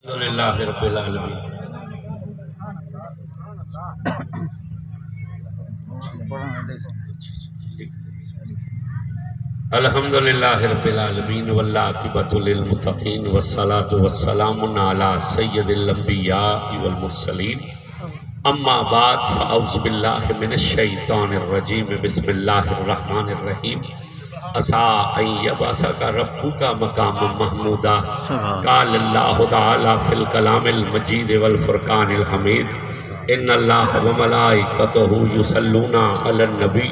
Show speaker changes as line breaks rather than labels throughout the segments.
الحمدللہ رب العالمین الحمدللہ رب العالمین والعاقبۃ للمتقین والصلاة والسلام علی سید الانبیاء والمرسلین اما بعد فاعوذ باللہ من الشیطان الرجیم بسم اللہ الرحمن الرحیم عسیٰ ان یبعثک ربک مقاما محمودا قال اللہ تعالی فی الکلام المجید والفرقان الحمید ان اللہ وملائکتہ یصلون علی النبی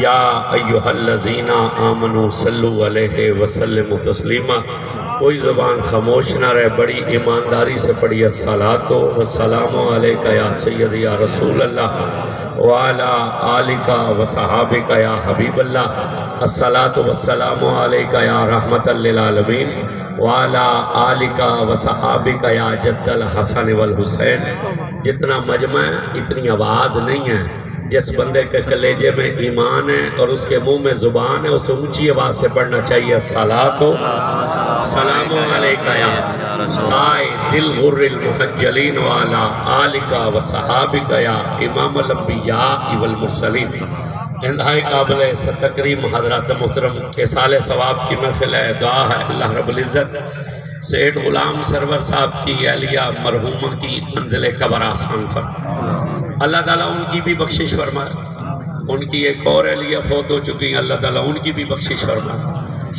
یا ایہا الذین آمنوا صلوا علیہ وسلموا تسلیما۔ کوئی زبان خاموش نہ رہے، بڑی ایمانداری سے پڑھی الصلاۃ والسلام علیکہ یا سیدی یا رسول اللہ وعلی آلکہ وصحابکہ یا حبیب اللہ، الصلاۃ والسلام علیکہ یا رحمت للعالمین وعلی آلکہ وصحابکہ یا جد الحسن والحسین۔ جتنا مجمع ہے اتنی آواز نہیں ہے، جس بندے کے کلیجے میں ایمان ہے اور اس کے منہ میں زبان ہے اسے اونچی آواز سے پڑھنا چاہیے الصلاۃ والسلام علیکہ یا قائد الغر المحجلین وعلی آلکہ وصحابکہ یا امام الانبیاء والمرسلین۔ انتہائی قابل تکریم حضرات محترم اصال ثواب کی محفل ہے، دعا ہے اللہ رب العزت سید غلام سرور صاحب کی اہلیہ مرحومہ کی منزل قبر آسان فرمائے، اللہ تعالیٰ ان کی بھی بخشش فرمائے۔ ان کی ایک اور اہلیہ فوت ہو چکی ہیں، اللہ تعالیٰ ان کی بھی بخشش فرمائے،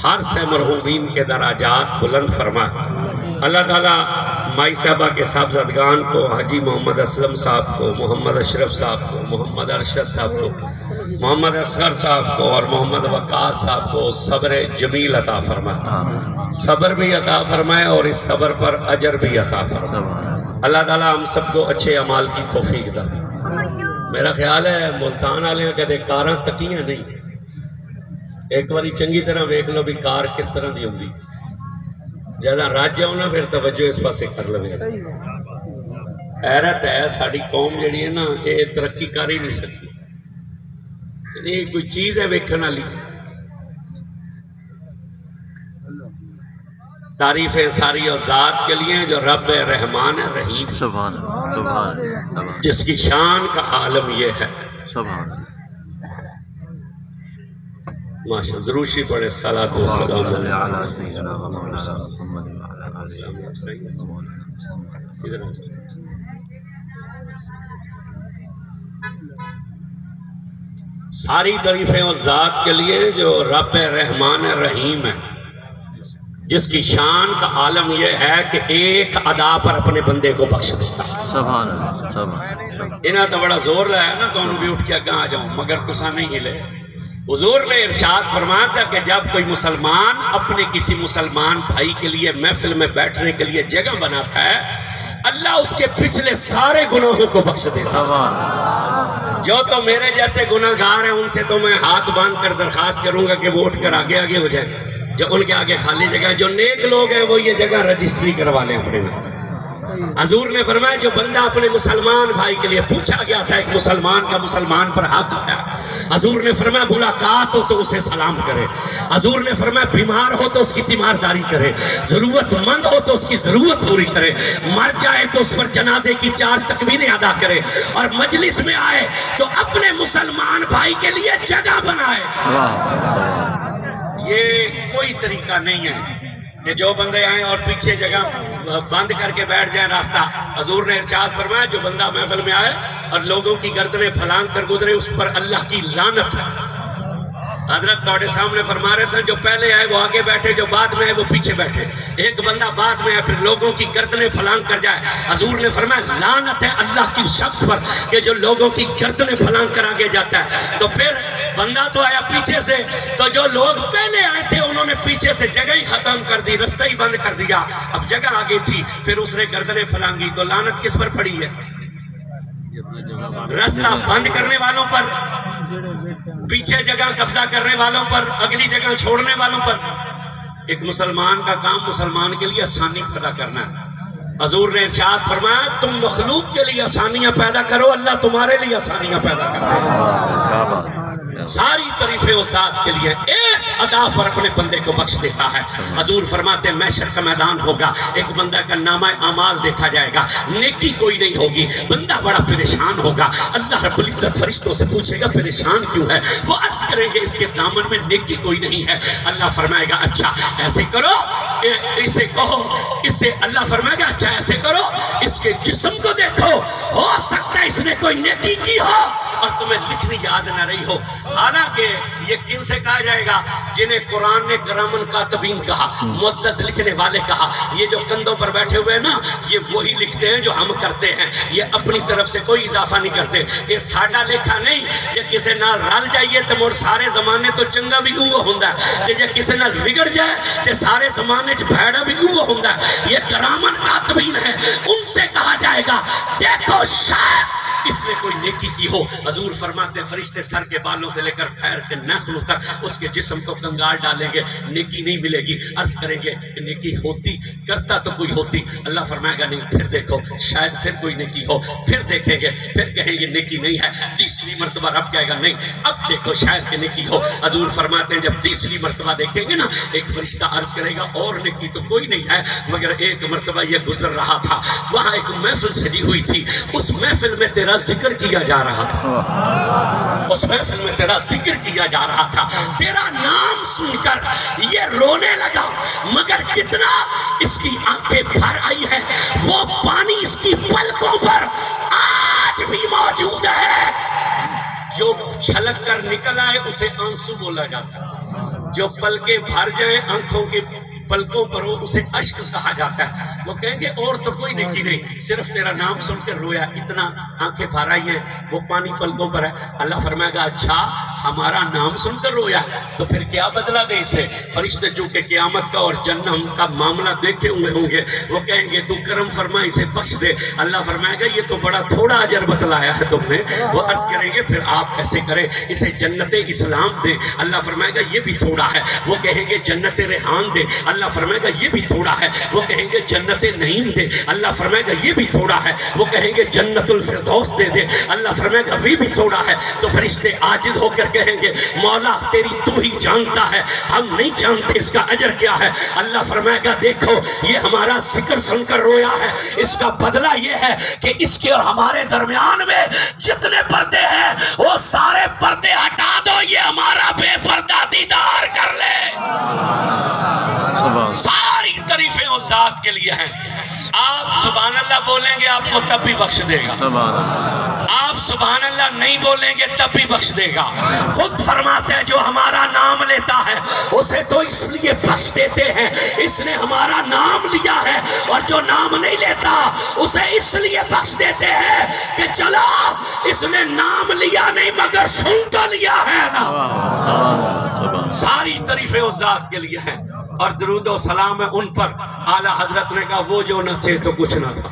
ہر سے مرحومین کے درجات بلند فرمائے۔ اللہ تعالیٰ مائی صاحبہ کے صاحبزادگان کو، حاجی محمد اسلم صاحب کو، محمد اشرف صاحب کو، محمد ارشد صاحب کو، محمد اصغر صاحب کو اور محمد وقاص صاحب کو صبر جمیل عطا فرمائے، صبر بھی عطا فرمائے اور اس صبر پر اجر بھی عطا فرمائے۔ اللہ تعالیٰ ہم سب کو اچھے اعمال کی توفیق دے۔ میرا خیال ہے ملتان والے کہتے کاراں تکیاں نہیں، ایک باری چنگی طرح دیکھ لو بھی کار کس طرح دی ہوندی، زیادہ راج جاؤ نا پھر توجہ اس پاسے کر لو۔ حیرت ہے ساری قوم جڑی ہے نا یہ ترقی کر ہی نہیں سکتی، یہ کوئی چیز ہے ویکھن والی۔ تعریفیں ساری اور ذات کے لیے جو رب رحمان رحیم، جس کی شان کا عالم یہ ہے۔ ماشاءاللہ دروشی پڑھے صلاۃ والسلام علیہ سیدنا محمد ساری تعریفیں اور ذات کے لیے جو رب رحمان رحیم ہے، جس کی شان کا عالم یہ ہے کہ ایک ادا پر اپنے بندے کو بخش دیتا ہے۔ انہاں تو بڑا زور لایا نا تو انہوں بھی اٹھ کے آگاں آ جاؤں، مگر تساں نہیں ہلے۔ حضور نے ارشاد فرمایا تھا کہ جب کوئی مسلمان اپنے کسی مسلمان بھائی کے لیے محفل میں بیٹھنے کے لیے جگہ بناتا ہے، اللہ اس کے پچھلے سارے گناہوں کو بخش دیتا ہے۔ جو تو میرے جیسے گناہگار ہیں ان سے تو میں ہاتھ باندھ کر درخواست کروں گا کہ وہ اٹھ کر آگے آگے ہو جائیں، جو ان کے آگے خالی جگہ، جو نیک لوگ ہیں وہ یہ جگہ رجسٹری کروا لیں اپنے میں۔ حضور نے فرمایا جو بندہ اپنے مسلمان بھائی کے لیے، پوچھا گیا تھا ایک مسلمان کا مسلمان پر حق آیا، حضور نے فرمایا ملاقات ہو تو اسے سلام کرے، حضور نے فرمایا بیمار ہو تو اس کی تیمارداری کرے، ضرورت مند ہو تو اس کی ضرورت پوری کرے، مر جائے تو اس پر جنازے کی 4 تکبیریں ادا کرے، اور مجلس میں آئے تو اپنے مسلمان بھائی کے لیے جگہ بنائے۔ یہ کوئی طریقہ نہیں ہے کہ جو بندے آئیں اور پیچھے جگہ بند کر کے بیٹھ جائیں راستہ۔ حضور نے ارشاد فرمایا جو بندہ محفل میں آئے اور لوگوں کی گردنیں پھلانگ کر گزرے اس پر اللہ کی لعنت ہے۔ حضرت تھوڑے سامنے فرما رہے سن جو پہلے آئے وہ آگے بیٹھے، جو بعد میں آئے وہ پیچھے بیٹھے، ایک بندہ بعد میں آئے پھر لوگوں کی گردنیں پھلانگ کر جائے۔ حضور نے فرمایا لعنت ہے اللہ کی شخص پر کہ جو لوگوں کی گردنیں پھلانگ کر آگے جاتا ہے۔ تو پھر بندہ تو آیا پیچھے سے، تو جو لوگ پہلے آئے تھے انہوں نے پیچھے سے جگہ ہی ختم کر دی، رستہ ہی بند کر دیا، اب جگہ آگے تھی، پھر اس نے گردنیں پھلانگی، تو لعنت کس پر پڑی ہے؟ رستہ بند کرنے والوں پر، پیچھے جگہ قبضہ کرنے والوں پر، اگلی جگہ چھوڑنے والوں پر۔ ایک مسلمان کا کام مسلمان کے لیے آسانی پیدا کرنا ہے۔ حضور نے ارشاد فرمایا تم مخلوق کے لیے آسانیاں پیدا کرو، اللہ تمہارے لیے آسانیاں پیدا کرتا ہے۔ ساری تعریفیں اس ذات کے لیے، ایک ادا پر اپنے بندے کو بخش دیتا ہے۔ حضور فرماتے ہیں محشر کا میدان ہوگا، ایک بندہ کا نامہ اعمال دیکھا جائے گا، نیکی کوئی نہیں ہوگی، بندہ بڑا پریشان ہوگا۔ اللہ رب العزت فرشتوں سے پوچھے گا پریشان کیوں ہے؟ وہ عرض کریں گے اس کے دامن میں نیکی کوئی نہیں ہے۔ اللہ فرمائے گا اچھا ایسے کرو، اسے کہو، اسے اللہ فرمائے گا اچھا ایسے کرو، اس کے جسم کو دیکھو، ہو سکتا ہے اس نے کوئی نیکی کی ہو اور تمہیں لکھنی یاد نہ رہی ہو۔ حالانکہ یہ کن سے کہا جائے گا؟ جنہیں قرآن نے کرامن کاتبین کہا، معزز لکھنے والے کہا۔ یہ جو کندھوں پر بیٹھے ہوئے ہیں نا، یہ وہی لکھتے ہیں جو ہم کرتے ہیں، یہ اپنی طرف سے کوئی اضافہ نہیں کرتے۔ یہ ساڈا لکھا نہیں، جے کسے نال رل جائیے تو مڑ سارے زمانے تو چنگا بھی اوہ ہوندا ہے، جے کسے نال بگڑ جائے تو سارے زمانے چ بھیڑا بھی اوہ ہوندا ہے۔ یہ کرامن کاتبین ہے، ان سے کہا جائے گا دیکھو شاید اس نے کوئی نیکی کی ہو۔ حضور فرماتے ہیں فرشتے سر کے بالوں سے لے کر پیر کے ناخنوں تک اس کے جسم کو کنگال ڈالیں گے، نیکی نہیں ملے گی۔ عرض کریں گے کہ نیکی ہوتی، کرتا تو کوئی ہوتی۔ اللہ فرمائے گا نہیں، پھر دیکھو شاید پھر کوئی نیکی ہو، پھر دیکھیں گے، پھر کہیں گے نیکی نہیں ہے۔ تیسری مرتبہ رب کہے گا نہیں اب دیکھو شاید کہ نیکی ہو۔ حضور فرماتے ہیں جب تیسری مرتبہ دیکھیں گے نا، ایک فرشتہ عرض کرے گا اور نیکی تو کوئی نہیں ہے، مگر ایک مرتبہ یہ گزر رہا تھا، وہاں ایک محفل سجی ہوئی تھی، اس محفل میں تیرا ذکر کیا جا رہا تھا، اس محفل میں تیرا ذکر کیا جا رہا تھا، تیرا نام سن کر یہ رونے لگا، مگر کتنا اس کی آنکھیں بھر آئی ہے، وہ پانی اس کی پلکوں پر آج بھی موجود ہے۔ جو چھلک کر نکل آئے اسے آنسو بولا جاتا ہے، جو پلکیں بھر جائیں آنکھوں کی پلکوں پر ہو اسے اشک کہا جاتا ہے۔ وہ کہیں گے اور تو کوئی نیکی نہیں، صرف تیرا نام سن کے رویا، اتنا آنکھیں بھر آئی ہیں، وہ پانی پلکوں پر ہے۔ اللہ فرمائے گا اچھا ہمارا نام سن کر رویا تو پھر کیا بدلہ دے اسے؟ فرشتے جو کہ قیامت کا اور جہنم کا معاملہ دیکھے ہوئے ہوں گے، وہ کہیں گے تو کرم فرما اسے بخش دے۔ اللہ فرمائے گا یہ تو بڑا تھوڑا اجر بتلایا ہے تم نے۔ وہ عرض کریں گے پھر آپ ایسے کریں اسے جنت اسلام دے۔ اللہ فرمائے گا یہ بھی تھوڑا ہے۔ وہ کہیں گے جنت ریحان دے۔ اللہ فرمائے گا یہ بھی تھوڑا ہے۔ وہ کہیں گے جنت نعیم دے۔ اللہ فرمائے گا یہ بھی تھوڑا ہے۔ وہ کہیں گے جنت الفردوس دے دے۔ اللہ فرمائے گا یہ بھی تھوڑا ہے۔ تو فرشتے عاجز ہو کر کہیں گے مولا تیری تو ہی جانتا ہے، ہم نہیں جانتے اس کا اجر کیا ہے۔ اللہ فرمائے گا دیکھو یہ ہمارا ذکر سن کر رویا ہے، اس کا بدلہ یہ ہے کہ اس کے اور ہمارے درمیان میں جتنے پردے ہیں وہ سارے پردے ہٹا دو، یہ ہمارا بے پردہ دیدار کر لے۔ ساری تعریفیں اس ذات کے لیے ہیں۔ آپ سبحان اللہ بولیں گے آپ کو تب بھی بخش دے گا، آپ سبحان اللہ نہیں بولیں گے تب بھی بخش دے گا۔ خود فرماتے ہیں جو ہمارا نام لیتا ہے اسے تو اس لیے بخش دیتے ہیں اس نے ہمارا نام لیا ہے، اور جو نام نہیں لیتا اسے اس لیے بخش دیتے ہیں کہ چلو اس نے نام لیا نہیں مگر سن تو لیا ہے نا۔ ساری تعریفیں اس ذات کے لیے ہیں، اور درود و سلام ہے ان پر۔ اعلیٰ حضرت نے کہا وہ جو نہ تھے تو کچھ نہ تھا۔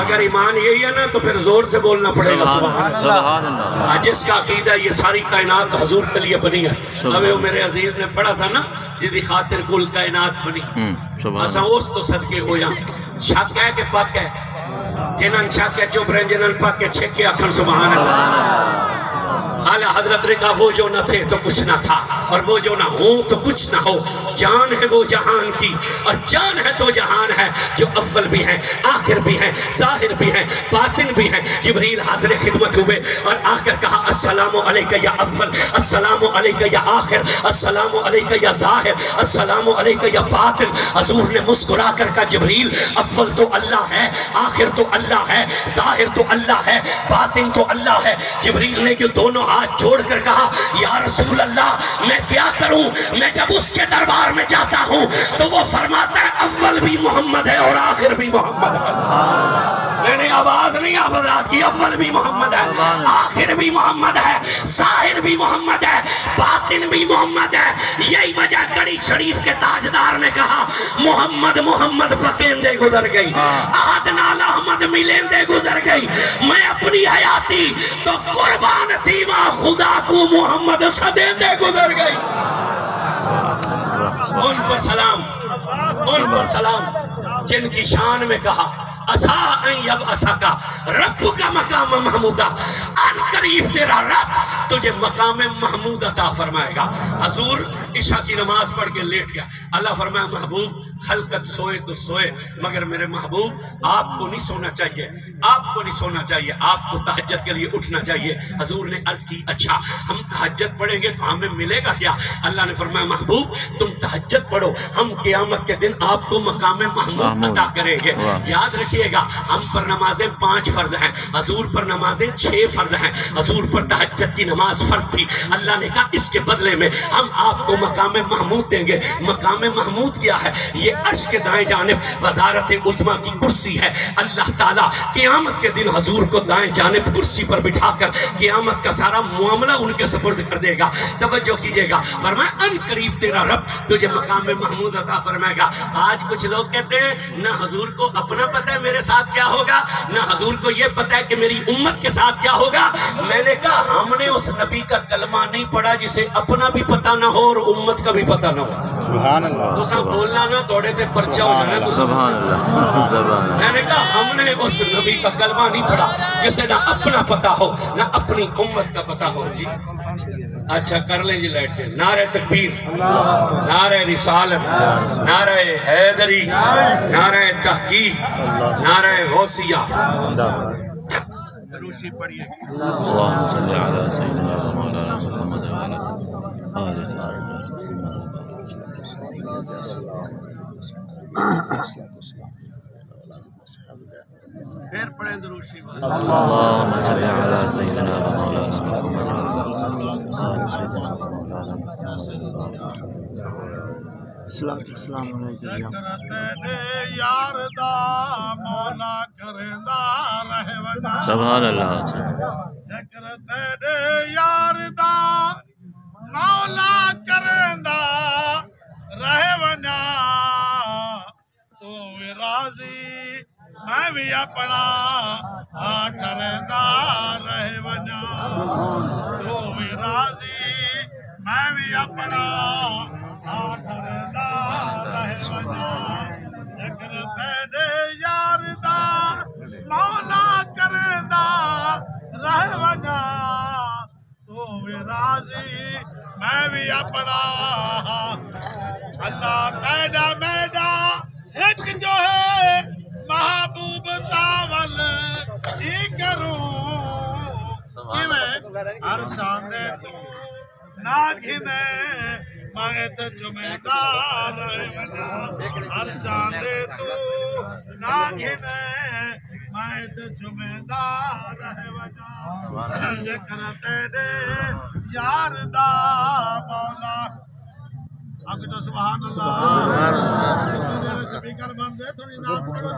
اگر ایمان یہی ہے نا تو پھر زور سے بولنا پڑے گا سبحان اللہ۔ جس کا عقیدہ یہ ساری کائنات حضور کے لیے بنی ہے، اب وہ میرے عزیز نے پڑھا تھا نا جدی خاطر کل کائنات بنی، اساں اس تو صدقے ہویا۔ شک ہے کہ پاک ہے؟ جنہاں شک ہے چپ رہے، جنہاں پاک ہے چھکے آخر سبحان اللہ۔ اعلیٰ حضرت نے کہا وہ جو نہ تھے تو کچھ نہ تھا، اور وہ جو نہ ہوں تو کچھ نہ ہو۔ جان ہے وہ جہان کی، اور جان ہے تو جہان ہے، جو اول بھی ہے آخر بھی ہے، ظاہر بھی ہے باطن بھی ہے۔ جبریل حاضر خدمت ہوئے اور آ کر کہا السلام علیکہ یا اول، السلام علیکہ یا آخر، السلام علیکہ یا ظاہر، السلام علیکہ یا باطن۔ حضور نے مسکرا کر کہا جبریل اول تو اللہ ہے، آخر تو اللہ ہے، ظاہر تو اللہ ہے، باطن تو اللہ ہے۔ جبریل نے جو دونوں ہاتھ جوڑ کر کہا یا رسول اللہ میں کیا کروں؟ میں جب اس کے دربار میں جاتا ہوں تو وہ فرماتا ہے اول بھی محمد ہے اور آخر بھی محمد ہے۔ میں نے آواز نہیں آپ حضرات کی، اول بھی محمد ہے، آخر بھی محمد ہے، ظاہر بھی محمد ہے، باطن بھی محمد ہے۔ یہی وجہ گڑی شریف کے تاجدار نے کہا محمد محمد پکیندے گزر گئی، آہد نال احمد ملیندے گزر گئی، میں اپنی حیاتی تو قربان تھی ماں خدا کو محمد صدیندے گزر گئی۔ ان پر سلام، ان پر سلام جن کی شان میں کہا عسا ان یبعثک ربک مقام محمودا، ان قریب تیرا رب تجھے مقام محمود عطا فرمائے گا۔ حضور عشاء کی نماز پڑھ کے لیٹ گیا، اللہ فرمایا محبوب خلقت سوئے تو سوئے مگر میرے محبوب آپ کو نہیں سونا چاہیے، آپ کو نہیں سونا چاہیے، آپ کو تہجد کے لیے اٹھنا چاہیے۔ حضور نے عرض کی اچھا ہم تہجد پڑھیں گے تو ہمیں ملے گا کیا؟ اللہ نے فرمایا محبوب تم تہجد پڑھو، ہم قیامت کے دن آپ کو مقام محمود عطا کریں گے۔ یاد رکھیے گا ہم پر نمازیں 5 فرض ہیں، حضور پر نمازیں 6 فرض ہیں، حضور پر تہجد کی نماز فرض تھی۔ اللہ نے کہا اس کے بدلے میں ہم آپ کو مقام محمود دیں گے۔ مقام محمود کیا ہے؟ یہ عرش کے دائیں جانب وزارت عظمیٰ کی کرسی ہے۔ اللہ تعالیٰ قیامت کے دن حضور کو دائیں جانب کرسی پر بٹھا کر قیامت کا سارا معاملہ ان کے سپرد کر دے گا۔ توجہ کیجئے گا، فرمایا ان قریب تیرا رب تجھے مقام محمود عطا فرمائے گا۔ آج کچھ لوگ کہتے ہیں نہ حضور کو اپنا پتہ ہے میرے ساتھ کیا ہوگا، نہ حضور کو یہ پتہ ہے کہ میری امت کے ساتھ کیا ہوگا۔ میں نے کہا ہم نے اس نبی کا کلمہ نہیں پڑھا جسے اپنا بھی پتہ نہ ہو اور امت کا بھی پتہ نہ ہو۔ سبحان اللہ۔ تو سب بولنا نہ توڑے تے پرچہ ہو جانا تو سبحان اللہ۔ میں نے کہا ہم نے اس نبی کا کلمہ نہیں پڑھا جسے نہ اپنا پتہ ہو نہ اپنی امت کا پتہ ہو۔ جی اچھا کر لیں جی لائٹ کے نعرہ تکبیر، نعرہ رسالت، نعرہ حیدری، نعرہ تحقیق، نعرہ غوثیہ۔ روشی پڑھیے اللہم صلی علی سیدنا مولانا محمد وعلی آلہ سیدنا پھر پڑھیں دروشی اللہم صلی علی سیدنا مولانا محمد وعلی آلہ سیدنا مولانا السلام علیکم یار دا مولا کرندا رہے ونا سبحان اللہ ذکر تیرے یار دا مولا کرندا رہے ونا تو راضی میں بھی اپنا ٹھہردا رہے ونا تو راضی میں بھی اپنا ٹھہردا رہے ونا ذکر تیرے یار دا مولا کردا رہے ونا تو راضی میں بھی اپنا اللہ تیرا میڈا ایک جو ہے محبوب تاول ہی کروں ہر شانے تو نہ گھنے مانگے تو جمعدار رہے ونا ہر شانے تو نہ گھنے مانگے تو جمعدار رہے ونا ذکر تیرے یار دا مولا آگے تو سبحان اللہ سپیکر بن دے تھوڑی نام کرو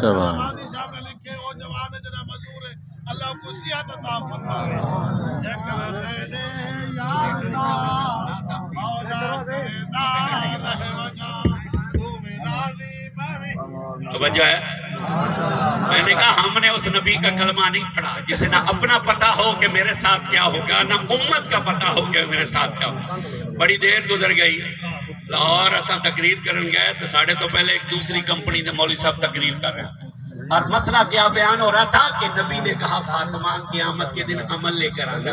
سبحان اللہ صاحب نے لکھے وہ جوان جنا مزدور ہے اللہ کو صحت عطا فرمائے ذکر تیرے یار دا مولا کردا رہے ونا تو میرا دی توجہ ہے۔ میں نے کہا ہم نے اس نبی کا کلمہ نہیں پڑھا جسے نہ اپنا پتہ ہو کہ میرے ساتھ کیا ہوگا نہ امت کا پتہ ہو کہ میرے ساتھ کیا ہوگا۔ بڑی دیر گزر گئی، لاہور اساں تقریر کرن گئے تو ساڑھے تو پہلے ایک دوسری کمپنی دے مولوی صاحب تقریر کر رہے ہیں اور مسئلہ کیا بیان ہو رہا تھا کہ نبی نے کہا فاطمہ قیامت کے دن عمل لے کر آنا،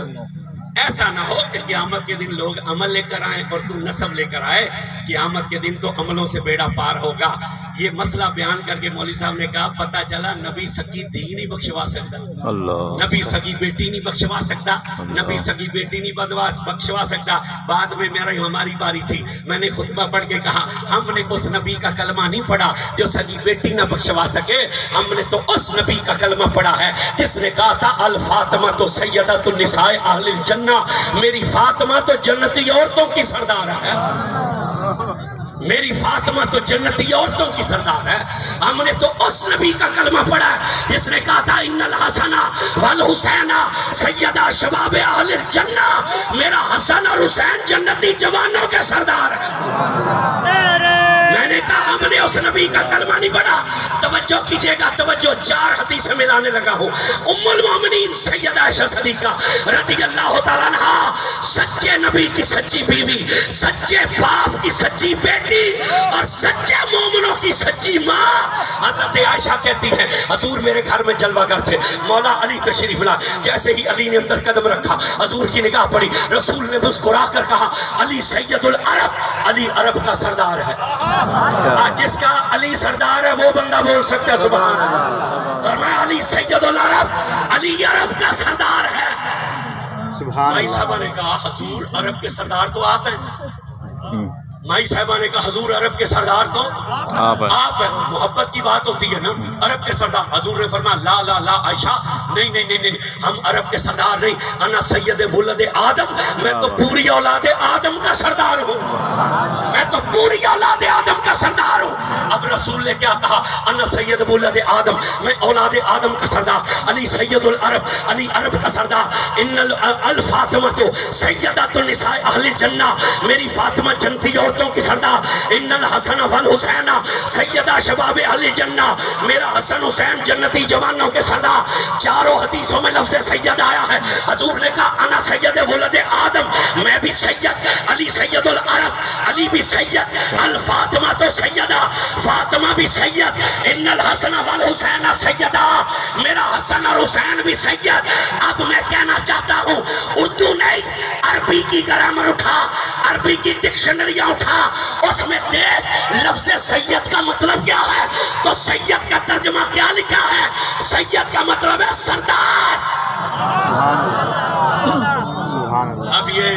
ایسا نہ ہو کہ قیامت کے دن لوگ عمل لے کر آئیں اور تم نسب لے کر آئے، قیامت کے دن تو عملوں سے بیڑا پار ہوگا۔ یہ مسئلہ بیان کر کے مولوی صاحب نے کہا پتہ چلا نبی سکی دھی نہیں بخشوا سکتا، نبی سکی بیٹی نہیں بخشوا سکتا، نبی سکی بیٹی نہیں بخشوا سکتا۔ بعد میں ہماری باری تھی، میں نے خطبہ پڑھ کے کہا ہم نے اس نبی کا کلمہ نہیں پڑھا جو سکی بیٹی نہ بخشوا سکے، ہم نے تو اس نبی کا کلمہ پڑھا ہے جس نے کہا تھا الفاطمہ تو سیدۃ النساء اہل الجنہ، میری فاطمہ تو جنتی عورتوں کی سردار ہے، میری فاطمہ تو جنتی عورتوں کی سردار ہے۔ ہم نے تو اس نبی کا کلمہ پڑھا ہے جس نے کہا تھا ان الحسن والحسین سیدہ شباب اہل الجنہ، میرا حسن اور حسین جنتی جوانوں کے سردار ہے۔ میں نے کہا ہم نے اس نبی کا کلمہ نہیں پڑھا۔ توجہ کیجئے گا، توجہ، 4 حدیثیں ملانے لگا ہوں۔ ام المومنین سیدہ عائشہ صدیقہ رضی اللہ تعالیٰ عنہا، سچے نبی کی سچی بیوی، سچے باپ کی سچی بیٹی اور سچے مومنوں کی سچی ماں، حضرت عائشہ کہتی ہے حضور میرے گھر میں جلوہ گر تھے، مولا علی تشریف لا، جیسے ہی علی نے اندر قدم رکھا حضور کی نگاہ پڑی، رسول نے مسکرا کر کہا علی سید العرب، علی عرب کا سردار ہے۔ جس کا علی سردار ہے وہ بندہ بول سکتا ہے سبحان اللہ، اور میں علی سید العرب، علی عرب کا سردار ہے۔ مائی صاحبہ نے کہا حضور عرب کے سردار تو آپ ہیں، مائی صاحبہ نے کہا حضور عرب کے سردار تو آپ ہیں، محبت کی بات ہوتی ہے نا، عرب کے سردار۔ حضور نے فرمایا لا لا لا عائشہ، نہیں نہیں نہیں نہیں، ہم عرب کے سردار نہیں، انا سید ولد آدم، میں تو پوری اولاد آدم کا سردار ہوں، میں تو پوری اولاد آدم کا سردار ہوں۔ اب رسول نے کیا کہا، انا سید ولد آدم، میں اولاد آدم کا سردار، علی سید العرب، علی عرب کا سردار، ان الفاطمہ تو سیدۃ النساء اہل الجنہ، میری فاطمہ جنتی عورتوں کی سردار، ان الحسن والحسین سیدہ شباب اہل الجنہ، میرا حسن حسین جنتی جوانوں کے سردار۔ 4 حدیثوں میں لفظ سید آیا ہے۔ حضور نے کہا انا سید ولد آدم، میں بھی سید، علی سید العرب، علی بھی سید، الفاطمہ تو سیدہ، فاطمہ بھی سید، ان الحسن والحسین سیدہ، میرا حسن اور حسین بھی سید۔ اب میں کہنا چاہتا ہوں اردو نہیں، عربی کی گرامر اٹھا، عربی کی ڈکشنریاں اٹھا، اس میں دیکھ لفظ سید کا مطلب کیا ہے، تو سید کا ترجمہ کیا لکھا ہے، سید کا مطلب ہے سردار۔ اب یہ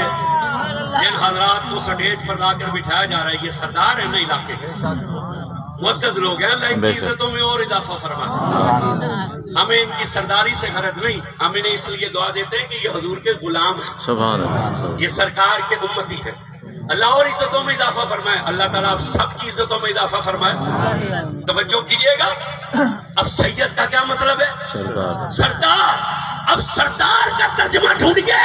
جن حضرات کو سٹیج پر لا کر بٹھایا جا رہا ہے یہ سردار ہے نا علاقے کے، معزز لوگ ہیں، اللہ ان کی عزتوں میں اور اضافہ فرمائے۔ ہمیں ان کی سرداری سے غرض نہیں، ہم انہیں اس لیے دعا دیتے ہیں کہ یہ حضور کے غلام ہیں، یہ سرکار کے امتی ہیں۔ اللہ اور عزتوں میں اضافہ فرمائے، اللہ تعالیٰ آپ سب کی عزتوں میں اضافہ فرمائے۔ توجہ کیجئے گا، اب سید کا کیا مطلب ہے، سردار۔ اب سردار کا ترجمہ ڈھونڈیے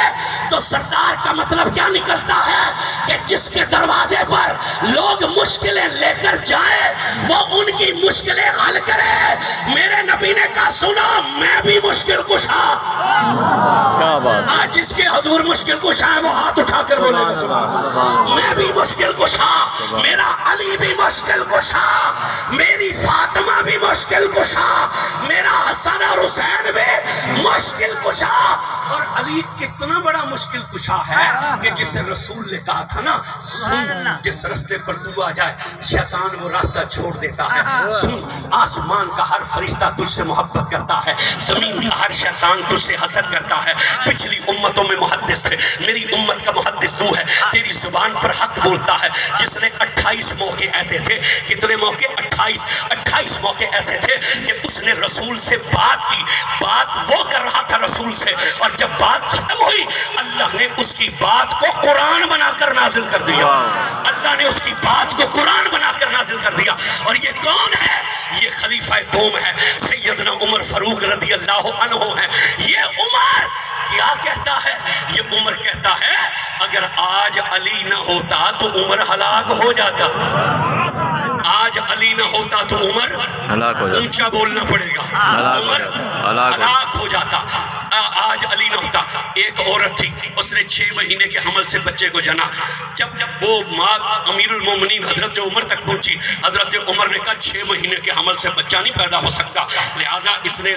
تو سردار کا مطلب کیا نکلتا ہے کہ جس کے دروازے پر لوگ مشکلیں لے کر جائیں وہ ان کی مشکلیں حل کرے۔ میرے نبی نے کہا سنو میں بھی مشکل کشا، آج جس کے حضور مشکل کشا ہے وہ ہاتھ اٹھا کر بولے گا میں بھی مشکل کشا، میرا علی بھی مشکل کشا، میری فاطمہ بھی مشکل کشا، میرا حسن اور حسین بھی مشکل کشا۔ اور علی کتنا بڑا مشکل کشا ہے کہ جسے رسول نے کہا تھا نا سن، جس رستے پر تو آ جائے شیطان وہ راستہ چھوڑ دیتا ہے، سن آسمان کا ہر فرشتہ تجھ سے محبت کرتا ہے، زمین کا ہر شیطان تجھ سے حسد کرتا ہے۔ پچھلی امتوں میں محدث تھے، میری امت کا محدث تو ہے، تیری زبان پر حق بولتا ہے۔ جس نے 28 موقع ایسے تھے، کتنے موقع، 28 موقع ایسے تھے کہ اس نے رسول سے بات کی، بات وہ کر رہا تھا رسول سے، اور جب بات ختم ہوئی اللہ نے اس کی بات کو قرآن بنا کر نازل کر دیا، اللہ نے اس کی بات کو قرآن بنا کر نازل کر دیا۔ اور یہ کون ہے، یہ خلیفہ دوم ہے، سیدنا عمر فاروق رضی اللہ عنہ ہے۔ یہ عمر کیا کہتا ہے، یہ عمر کہتا ہے اگر آج علی نہ ہوتا تو عمر ہلاک ہو جاتا، آج علی نہ ہوتا تو عمر اونچا بولنا پڑے گا، عمر ہلاک ہو جاتا، آج علی نہ ہوتا۔ ایک عورت تھی، اس نے 6 مہینے کے حمل سے بچے کو جنا، جب وہ ماں امیر المومنین حضرت عمر تک پہنچی، حضرت عمر نے کہا 6 مہینے کے حمل سے بچہ نہیں پیدا ہو سکتا، لہٰذا اس نے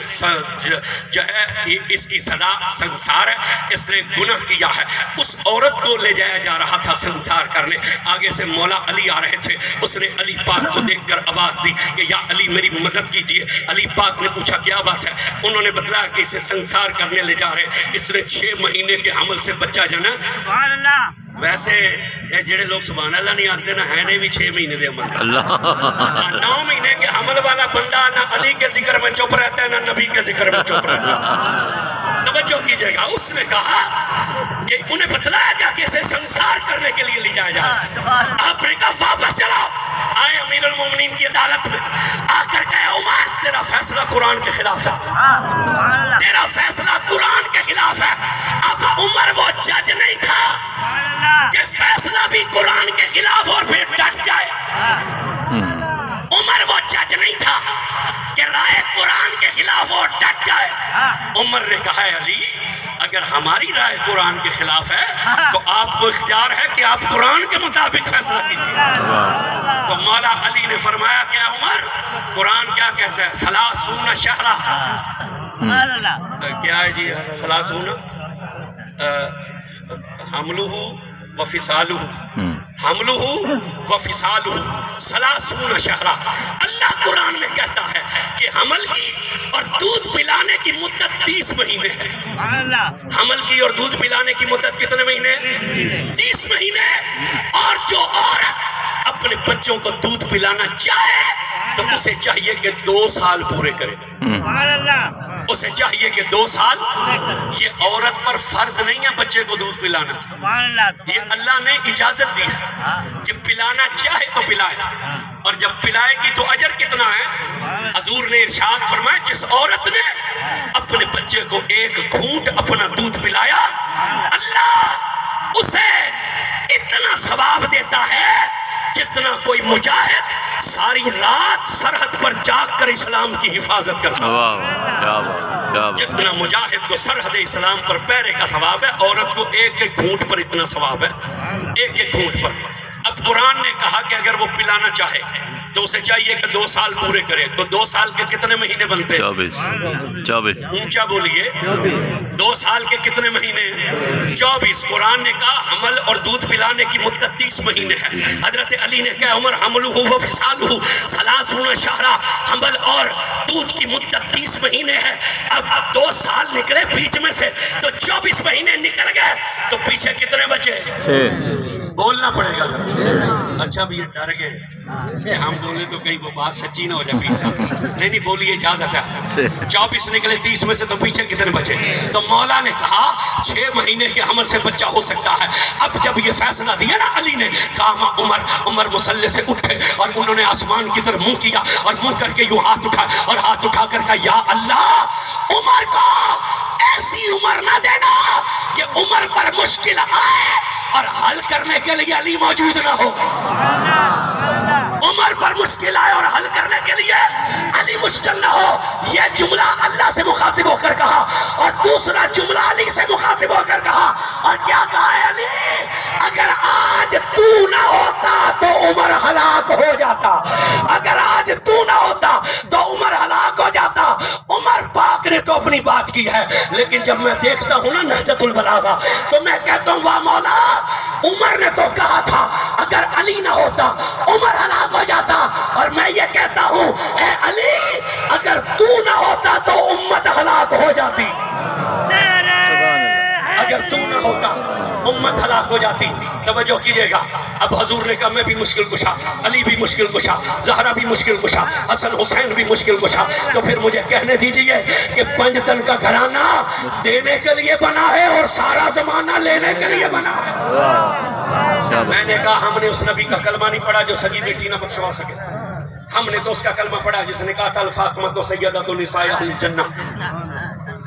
جو ہے اس کی سزا سنسار ہے، اس نے گناہ کیا ہے۔ اس عورت کو لے جایا جا رہا تھا سنسار کرنے، آگے سے مولا علی آ رہے تھے، اس نے علی پاک کو دیکھ کر آواز دی کہ یا علی میری مدد کیجئے۔ علی پاک نے پوچھا کیا بات ہے، انہوں نے بتلایا کہ اسے سنسار کرنے لے جا رہے، اس نے 6 مہینے کے حمل سے بچہ جنا۔ ویسے جڑے لوگ سبحان اللہ نہیں آتے نا ہے نہیں بھی 6 مہینے دے عمل، 9 مہینے کے حمل والا بندہ نہ علی کے ذکر میں چپ رہتا ہے نہ نبی کے ذکر میں چپ رہتا ہے۔ توجہ کیجئے گا، اس نے کہا کہ انہیں بتلایا گیا کہ اسے سنسار کرنے کے لیے لے جایا جائے۔ آپ نے کہا واپس چلاؤ، آئے امیر المومنین کی عدالت میں، آ کر کہے عمر تیرا فیصلہ قرآن کے خلاف ہے، تیرا فیصلہ قرآن کے خلاف ہے۔ اب عمر وہ جج نہیں تھا کہ فیصلہ بھی قرآن کے خلاف اور پھر ڈٹ جائے، عمر عمر وہ جج نہیں تھا کہ رائے قرآن کے خلاف وہ ڈٹ جائے. عمر نے کہا ہے علی اگر ہماری رائے قرآن کے خلاف ہے تو آپ کو اختیار ہے کہ آپ قرآن کے مطابق فیصلہ کیجیے. تو مولا علی نے فرمایا کہ عمر قرآن کیا کہتا ہے؟ ثلاثون شہرا. کیا ہے جی ثلاثون؟ حملہ وفصالہ، حملہ وفصالہ ثلاثون شہرا. اللہ قرآن میں کہتا ہے کہ حمل کی اور دودھ پلانے کی مدت 30 مہینے ہے. حمل کی اور دودھ پلانے کی مدت کتنے مہینے؟ 30 مہینے. اور جو عورت اپنے بچوں کو دودھ پلانا چاہے تو اسے چاہیے کہ 2 سال پورے کرے. اسے چاہیے کہ 2 سال. یہ عورت پر فرض نہیں ہے بچے کو دودھ پلانا، یہ اللہ نے اجازت دی ہے کہ پلانا چاہے تو پلائے. اور جب پلائے گی تو اجر کتنا ہے؟ حضور نے ارشاد فرمایا جس عورت نے اپنے بچے کو 1 گھونٹ اپنا دودھ پلایا اللہ اسے اتنا ثواب دیتا ہے جتنا کوئی مجاہد ساری رات سرحد پر جاگ کر اسلام کی حفاظت کرتا ہے. جتنا مجاہد کو سرحد اسلام پر پیرے کا ثواب ہے، عورت کو 1 گھونٹ پر اتنا ثواب ہے، 1 گھونٹ پر. اب قرآن نے کہا کہ اگر وہ پلانا چاہے تو اسے چاہیے کہ 2 سال پورے کرے. تو 2 سال کے کتنے مہینے بنتے؟ 24. اونچا بولیے. 2 سال کے کتنے مہینے؟ 24. قرآن نے کہا حمل اور دودھ پلانے کی مدت 30 مہینے ہے. حضرت علی نے کہا عمر حملہ وفصالہ ثلاثون شہرا، حمل اور دودھ کی مدت 30 مہینے ہے. اب 2 سال نکلے بیچ میں سے تو 24 مہینے نکل گئے تو پیچھے کتنے بچے؟ 6. بولنا پڑے گا. اچھا بھی یہ ڈر گئے کہ ہم بولے تو کہیں وہ بات سچی نہ ہو جائے پیر صاحب. نہیں بولیے اجازت ہے. 24 نکلے 30 میں سے تو پیچھے کتنے بچے؟ تو مولا نے کہا 6 مہینے کے حمل سے بچہ ہو سکتا ہے. اب جب یہ فیصلہ دیا نا علی نے کہا عمر مصلی سے اٹھے اور انہوں نے آسمان کی طرف منہ کیا اور منہ کر کے یوں ہاتھ اٹھا اور ہاتھ اٹھا کر کہا یا اللہ عمر کو ایسی عمر نہ دینا کہ عمر پر مشکل آئے اور حل کرنے کے لیے علی موجود نہ ہو. عمر پر مشکل آئے اور حل کرنے کے لیے علی مشکل نہ ہو. یہ جملہ اللہ سے مخاطب ہو کر کہا اور دوسرا جملہ علی سے مخاطب ہو کر کہا. اور کیا کہا ہے علی؟ اگر آج تو نہ ہوتا تو عمر ہلاک ہو جاتا. اگر آج تو نہ ہوتا تو عمر ہلاک ہو جاتا. عمر پاک نے تو اپنی بات کی ہے، لیکن جب میں دیکھتا ہوں نا نہجۃ البلاغہ تو میں کہتا ہوں واہ مولا عمر نے تو کہا تھا اگر علی نہ ہوتا عمر ہلاک ہو جاتا. اور میں یہ کہتا ہوں اے علی اگر تو نہ ہوتا تو امت ہلاک ہو جاتی. اگر تو نہ ہوتا امت ہلاک ہو جاتی. توجہ کیجئے گا. اب حضور نے کہا میں بھی مشکل کشا، علی بھی مشکل کشا، زہرا بھی مشکل کشا، حسن حسین بھی مشکل کشا. تو پھر مجھے کہنے دیجئے کہ 5 تن کا گھرانہ دینے کے لیے بنا ہے اور سارا زمانہ لینے کے لیے بنا ہے. میں نے کہا ہم نے اس نبی کا کلمہ نہیں پڑھا جو سگی بیٹی نہ بخشوا سکے. ہم نے تو اس کا کلمہ پڑھا جس نے کہا تھا الفاطمہ سیدۃ النساء اہل الجنہ.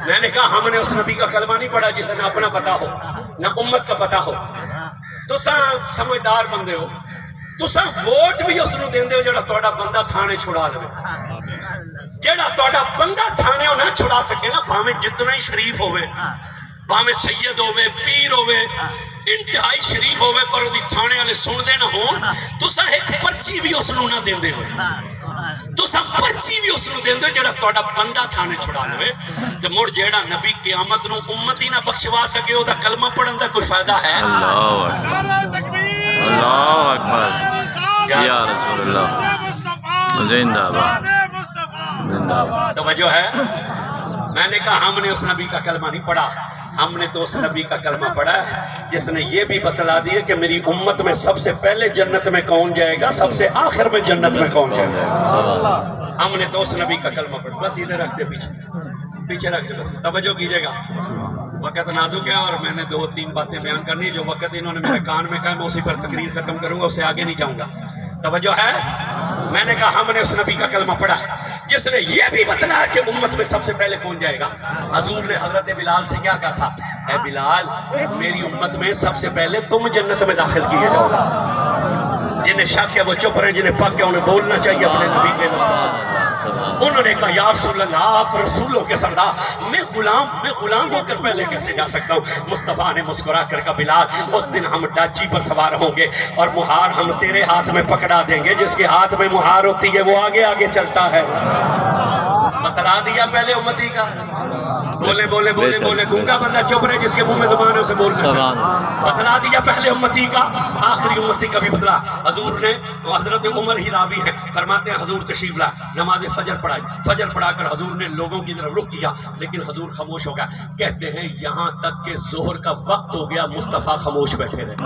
میں نے کہا ہم نے اس نبی کا کلمہ نہیں پڑھا جسے نہ اپنا پتا ہو نہ امت کا پتا ہو. تو سمجھدار بندے ہو تو ووٹ بھی اس نو دیندے ہو جڑا تہاڈا بندہ تھانے چھڑا لے. جڑا تہاڈا بندہ تھانے نہ چھڑا سکے نا، بھاویں جتنا ہی شریف ہوئے، بھاویں سید ہوئے، پیر ہوئے، انتہائی شریف ہوئے، پر وہ تھانے والے سن دے نہ ہون تو ایک پرچی بھی اس نو نہ دیندے ہوئے. تو پرچی بھی اس نو دیندے جڑا تہاڈا بندہ تھانے چھڑا لے. تے مڑ جیڑا نبی قیامت نو امت ہی نہ بخشوا سکے او دا کلمہ پڑھن دا کوئی فائدہ ہے؟ اللہ اکبر یا رسول اللہ زندہ باد. توجہ ہے. میں نے کہا ہم نے اس نبی کا کلمہ نہیں پڑھا، ہم نے تو اس نبی کا کلمہ پڑھا ہے جس نے یہ بھی بتلا دیا کہ میری امت میں سب سے پہلے جنت میں کون جائے گا، سب سے آخر میں جنت میں کون جائے گا. ہم نے تو اس نبی کا کلمہ پڑھا. بس ادھر رکھ دے، پیچھے رکھ دے. بس توجہ کیجئے گا. وقت نازک ہے اور میں نے 2-3 باتیں بیان کرنی. جو وقت انہوں نے میرے کان میں کہا میں اسی پر تقریر ختم کروں گا، اسے آگے نہیں جاؤں گا. توجہ ہے. میں نے کہا ہم نے اس نبی کا کلمہ پڑھا ہے جس نے یہ بھی بتلایا کہ امت میں سب سے پہلے کون جائے گا. حضور نے حضرت بلال سے کیا کہا تھا؟ اے بلال میری امت میں سب سے پہلے تم جنت میں داخل کیے جاؤ گا. جنہیں شک ہے وہ چپ رہے، جنہیں پک ہے انہیں بولنا چاہیے اپنے نبی کے لفظ۔ انہوں نے کہا یا رسول اللہ، آپ رسولوں کے سردار، میں غلام ہو کر پہلے کیسے جا سکتا ہوں؟ مصطفیٰ نے مسکرا کر کہا بلال، اس دن ہم ڈاچی پر سوار ہوں گے اور مہار ہم تیرے ہاتھ میں پکڑا دیں گے، جس کے ہاتھ میں مہار ہوتی ہے وہ آگے آگے چلتا ہے۔ بتلا دیا پہلے امتی کا، بولے بولے بولے بولے، گونگا بندہ چپ رہے، جس کے منہ میں زبان ہے اسے بولنا چاہیے۔ بتلا دیا پہلے امتی کا، آخری امتی کا بھی بتلا۔ حضور نے، حضرت عمر ہی راوی ہیں، فرماتے ہیں حضور تشریف لائے، نماز فجر پڑھائی، فجر پڑھا کر حضور نے لوگوں کی طرف رخ کیا، لیکن حضور خاموش ہو گیا۔ کہتے ہیں یہاں تک کہ ظہر کا وقت ہو گیا، مصطفیٰ خاموش بیٹھے رہے،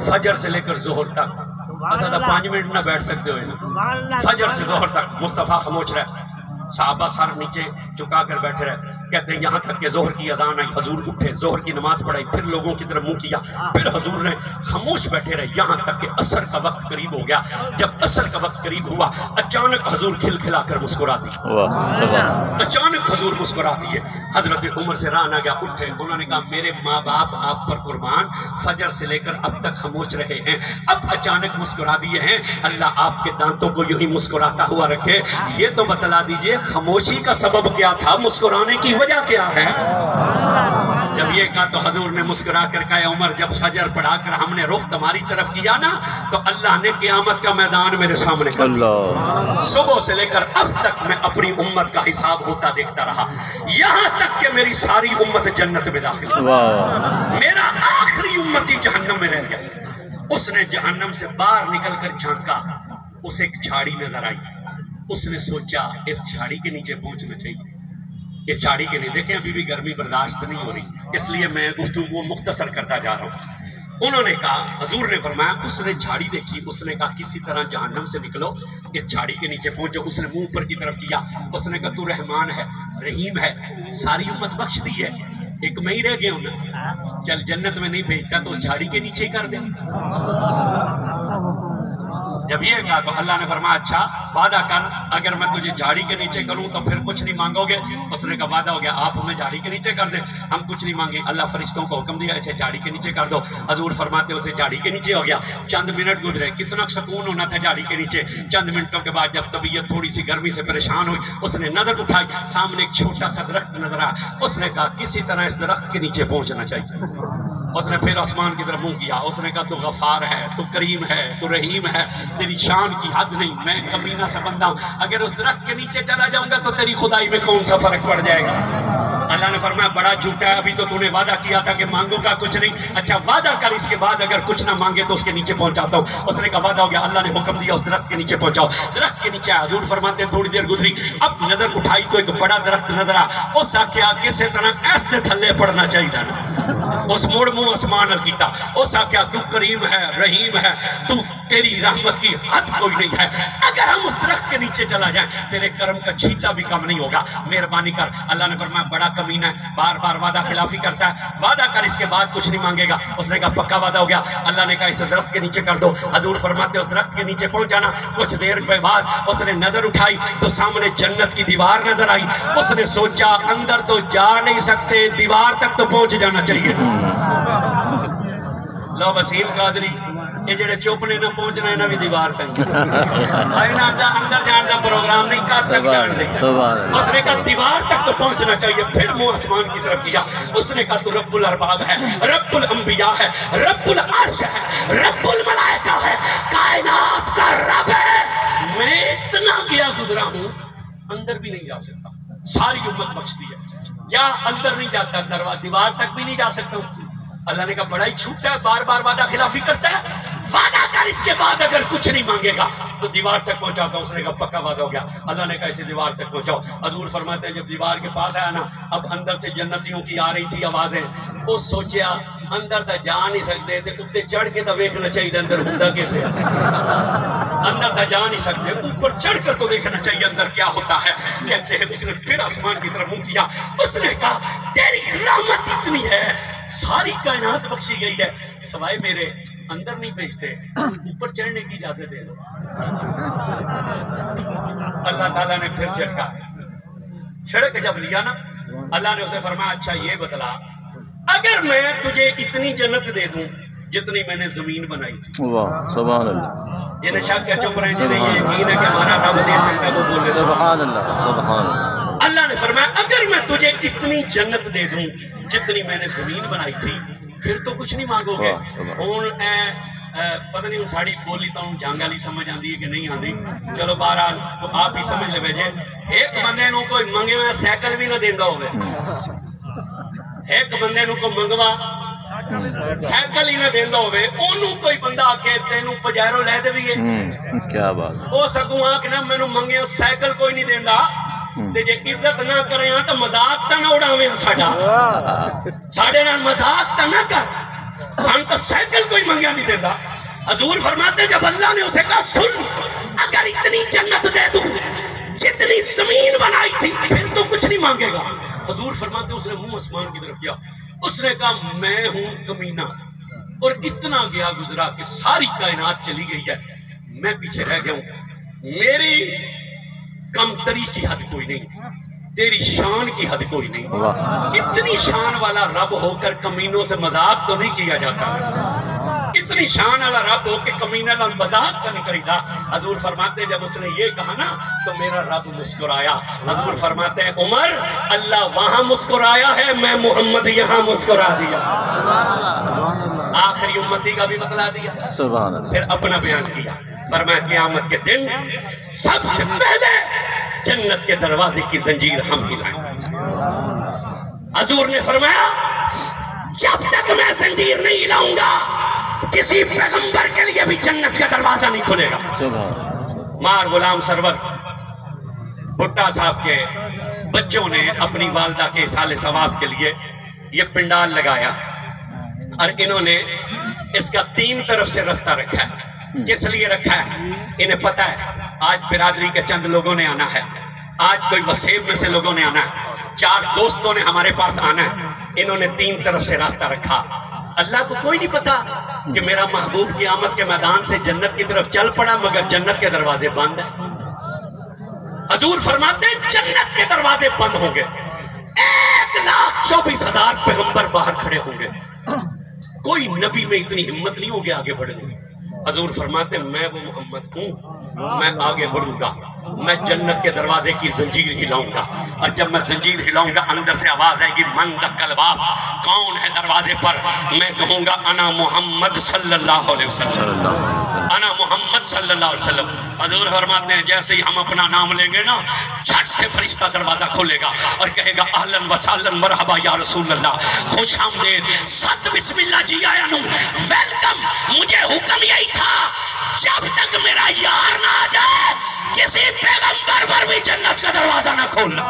فجر سے لے کر ظہر تک۔ ایسا 5 منٹ نہ بیٹھ سکتے ہوئے، فجر سے ظہر تک مصطفیٰ خاموش رہے، صحابہ سر نیچے چکا کر بیٹھے رہے۔ کہتے ہیں یہاں تک کہ ظہر کی اذان آئی، حضور اٹھے، ظہر کی نماز پڑھائی، پھر لوگوں کی طرف منہ کیا، پھر حضور نے خاموش بیٹھے رہے، یہاں تک کہ عصر کا وقت قریب ہو گیا۔ جب عصر کا وقت قریب ہوا، اچانک حضور کھل کھلا کر مسکرا دی، اچانک حضور مسکرا دیے۔ حضرت عمر سے راہ نہ گیا، اٹھے، انہوں نے کہا میرے ماں باپ آپ پر قربان، فجر سے لے کر اب تک خاموش رہے ہیں، اب اچانک مسکرا دیے ہیں، اللہ آپ کے دانتوں کو یوں ہی مسکراتا ہوا رکھے۔ یہ تو بتلا دیجئے خاموشی کا سبب کیا تھا، مسکرانے کی وجہ کیا ہے؟ جب یہ کہا تو حضور نے مسکرا کر کہا عمر، جب فجر پڑھا کر ہم نے رخ تمہاری طرف کیا نا، تو اللہ نے قیامت کا میدان میرے سامنے کر دیا۔ صبح سے لے کر اب تک میں اپنی امت کا حساب ہوتا دیکھتا رہا، یہاں تک کہ میری ساری امت جنت میں داخل ہوئی، میرا آخری امتی جہنم میں رہ گیا۔ اس نے جہنم سے باہر نکل کر جھانکا، اسے ایک جھاڑی نظر آئی، اس نے سوچا اس جھاڑی کے نیچے پہنچنا چاہیے، اس جھاڑی کے لیے دیکھیں ابھی بھی گرمی برداشت نہیں ہو رہی، اس لیے میں گفتگو مختصر کرتا جا رہا ہوں۔ انہوں نے کہا، حضور نے فرمایا، اس نے جھاڑی دیکھی، اس نے کہا کسی طرح جہنم سے نکلو، اس جھاڑی کے نیچے پہنچو۔ اس نے منہ اوپر کی طرف کیا، اس نے کہا تو رحمان ہے، رحیم ہے، ساری امت بخش دی ہے، ایک میں ہی رہ گیا ہوں نا، چل جنت میں نہیں بھیجتا تو اس جھاڑی کے نیچے ہی کر دے۔ جب یہ کہا تو اللہ نے فرمایا اچھا وعدہ کر، اگر میں تجھے جھاڑی کے نیچے کروں تو پھر کچھ نہیں مانگو گے؟ اس نے کہا وعدہ ہو گیا، آپ ہمیں جھاڑی کے نیچے کر دیں، ہم کچھ نہیں مانگے۔ اللہ فرشتوں کو حکم دیا اسے جھاڑی کے نیچے کر دو، حضور فرماتے اسے جھاڑی کے نیچے ہو گیا۔ چند منٹ گزرے، کتنا سکون ہونا تھا جھاڑی کے نیچے۔ چند منٹوں کے بعد جب طبیعت تھوڑی سی گرمی سے پریشان ہوئی، اس نے نظر اٹھائی، سامنے ایک چھوٹا سا درخت نظر آیا، اس نے کہا کسی طرح اس درخت کے نیچے پہنچنا چاہیے۔ اس نے پھر آسمان کی طرف منہ کیا، اس نے کہا تو غفار ہے، تو کریم ہے، تو رحیم ہے، تیری شان کی حد نہیں، میں کمینہ سا بندہ ہوں، اگر اس درخت کے نیچے چلا جاؤں گا تو تیری خدائی میں کون سا فرق پڑ جائے گا؟ اللہ نے فرمایا بڑا جھوٹا ہے، ابھی تو تو نے وعدہ کیا تھا کہ مانگو گا کچھ نہیں، اچھا وعدہ کر اس کے بعد اگر کچھ نہ مانگے تو اس کے نیچے پہنچاتا ہوں۔ اس نے کہا وعدہ ہو گیا، اللہ نے حکم دیا اس درخت کے نیچے پہنچاؤ۔ درخت کے نیچے حضور فرماتے ہیں تھوڑی دیر گزری، اب نظر اٹھائی تو ایک بڑا درخت نظر آیا، اس آکھیا کسی طرح ایسے تھلے پڑنا چاہیے تھا، اس موڑ منہ آسمان الکیتا، اس آکھیا تو کریم ہے، رحیم ہے، تو تیری رحمت کی حد کوئی نہیں ہے، اگر ہم اس درخت کے نیچے چلا جائیں تیرے کرم کا چھینٹا بھی کم نہیں ہوگا، مہربانی کر۔ اللہ نے فرمایا بڑا کمینہ ہے، بار بار وعدہ خلافی کرتا ہے، وعدہ کر اس کے بعد کچھ نہیں مانگے گا۔ اس نے کہا پکا وعدہ ہو گیا۔ اللہ نے کہا اس درخت کے نیچے کر دو، حضور فرماتے اس درخت کے نیچے پہنچ جانا۔ کچھ دیر کے بعد اس نے نظر اٹھائی تو سامنے جنت کی دیوار نظر آئی، اس نے سوچا اندر تو جا نہیں سکتے، دیوار تک تو پہنچ جانا چاہیے۔ لو وسیم قادری یہ جڑے چوپنے نہ پہنچنا ہے نہ بھی دیوار تک آئے نہ اندر جان دا پروگرام نہیں، کہاں تک جان دے۔ اس نے کہا دیوار تک تو پہنچنا چاہیے، پھر منہ آسمان کی طرف کیا، اس نے کہا تو رب الارباب ہے، رب الانبیاء ہے، رب العرش ہے، رب الملائکہ ہے، کائنات کا رب ہے، میں اتنا گیا گزرا ہوں اندر بھی نہیں جا سکتا، ساری امت بخش دی ہے، یا اندر نہیں جاتا، دیوار تک بھی نہیں جا سکتا ہوں۔ اللہ نے کہا بڑا ہی چھوٹا ہے، بار بار وعدہ خلافی کرتا ہے، وعدہ کر اس کے بعد اگر کچھ نہیں مانگے گا تو دیوار تک پہنچاتا ہوں۔ اس نے کہا پکا وعدہ ہو گیا۔ اللہ نے کہا اسے دیوار تک پہنچاؤ۔ حضور فرماتے ہیں جب دیوار کے پاس آیا نا، اب اندر سے جنتیوں کی آ رہی تھی آوازیں، وہ سوچیا اندر تو جا نہیں سکتے تھے، اتنے چڑھ کے تو دیکھنا چاہیے اندر ہوندا کے پہ، اندر تو جا نہیں سکتے، اوپر چڑھ کر تو دیکھنا چاہیے اندر کیا ہوتا ہے۔ کہتے ہیں اس نے پھر آسمان کی طرف منہ کیا، اس نے کہا تیری رحمت اتنی ہے، ساری کائنات بخشی گئی ہے، سوائے میرے اندر نہیں بھیجتے، اوپر چڑھنے کی اجازت دے دو۔ اللہ تعالیٰ نے پھر چھڑکا، چھڑک جب لیا نا، اللہ نے اسے فرمایا اچھا یہ بتلا، اگر میں تجھے اتنی جنت دے دوں جتنی میں نے زمین بنائی تھی.
واہ سبحان اللہ.
جنہیں شک ہے چپ رہے، جنہیں یہ یقین ہے کہ ہمارا رب دے سکتا ہے وہ بولے
سبحان اللہ سبحان اللہ.
اللہ نے فرمایا اگر میں تجھے اتنی جنت دے دوں جتنی میں نے زمین بنائی تھی پھر تو کچھ نہیں مانگو گے. ہوں پتہ نہیں ہوں ساڑی بولی تو ہوں جانگ والی سمجھ آتی ہے کہ نہیں آتی. چلو بہرحال تو آپ ہی سمجھ لے بھیجے. ایک بندے نو کوئی منگے ہوئے سائیکل بھی نہ دینا ہوئے، ایک بندے نو کوئی منگوا سائیکل ہی نہ دینا ہوئے، انہوں کوئی بندہ آکے تینوں پجیرو لے دے بھی ہے
کیا بات.
وہ سکوں آکنا میں نو منگے سائیکل کوئی نہیں دینا تے جے عزت نہ کریں تو مذاق تا نہ اڑاویں ساڈا، ساڈے نال مذاق تا نہ کر، سان تو سائیکل کوئی منگیا نہیں دینا. حضور فرماتے جب اللہ نے اسے کہا سن اگر اتنی جنت دے دوں جتنی زمین بنائی تھی پھر تو کچھ نہیں مانگے گا. حضور فرماتے اس نے منہ آسمان کی طرف کیا، اس نے کہا میں ہوں کمینہ اور اتنا گیا گزرا کہ ساری کائنات چلی گئی ہے، میں پیچھے رہ گیا ہوں. میری کم تری کی حد کوئی نہیں، تیری شان کی حد کوئی نہیں. اتنی شان والا رب ہو کر کمینوں سے مذاق تو نہیں کیا جاتا، اتنی شان والا رب ہو کہ کمینہ کا مذاق تو نہیں کریدا. حضور فرماتے جب اس نے یہ کہا نا تو میرا رب مسکرایا. حضور فرماتے ہیں عمر اللہ وہاں مسکرایا ہے، میں محمد یہاں مسکرا دیا. آخری امتی کا بھی بتلا دیا، پھر اپنا بیان کیا. فرمایا قیامت کے دن سب سے پہلے جنت کے دروازے کی زنجیر ہم ہی لائیں. حضور نے فرمایا جب تک میں زنجیر نہیں لاؤں گا کسی پیغمبر کے لیے بھی جنت کا دروازہ نہیں کھلے گا. مار غلام سرور بھٹا صاحب کے بچوں نے اپنی والدہ کے سال ثواب کے لیے یہ پنڈال لگایا اور انہوں نے اس کا 3 طرف سے رستہ رکھا ہے. کس لیے رکھا ہے؟ انہیں پتا ہے آج برادری کے چند لوگوں نے آنا ہے، آج کوئی وسیب میں سے لوگوں نے آنا ہے، 4 دوستوں نے ہمارے پاس آنا ہے. انہوں نے 3 طرف سے راستہ رکھا. اللہ کو کوئی نہیں پتا کہ میرا محبوب قیامت کے میدان سے جنت کی طرف چل پڑا مگر جنت کے دروازے بند ہیں. حضور فرماتے ہیں جنت کے دروازے بند ہوں گے، 1,24,000 پیغمبر باہر کھڑے ہوں گے، کوئی نبی میں اتنی ہمت نہیں ہوگی آگے بڑھنے کی. حضور فرماتے ہیں میں وہ محمد ہوں، میں آگے بڑھوں گا، میں جنت کے دروازے کی زنجیر ہلاؤں گا اور جب میں زنجیر ہلاؤں گا اندر سے آواز آئے گی من دق الباب، کون ہے دروازے پر؟ میں کہوں گا انا محمد صلی اللہ علیہ وسلم، انا محمد صلی اللہ علیہ وسلم. حضور فرماتے ہیں جیسے ہی ہم اپنا نام لیں گے نا جھٹ سے فرشتہ دروازہ کھولے گا اور کہے گا اہلاً وسہلاً مرحبا یا رسول اللہ، خوش آمدید، ست بسم اللہ جی آیا نوں، ویلکم. مجھے حکم یہی تھا جب تک میرا یار نہ آ جائے کسی پیغمبر پر بھی جنت کا دروازہ نہ کھولنا.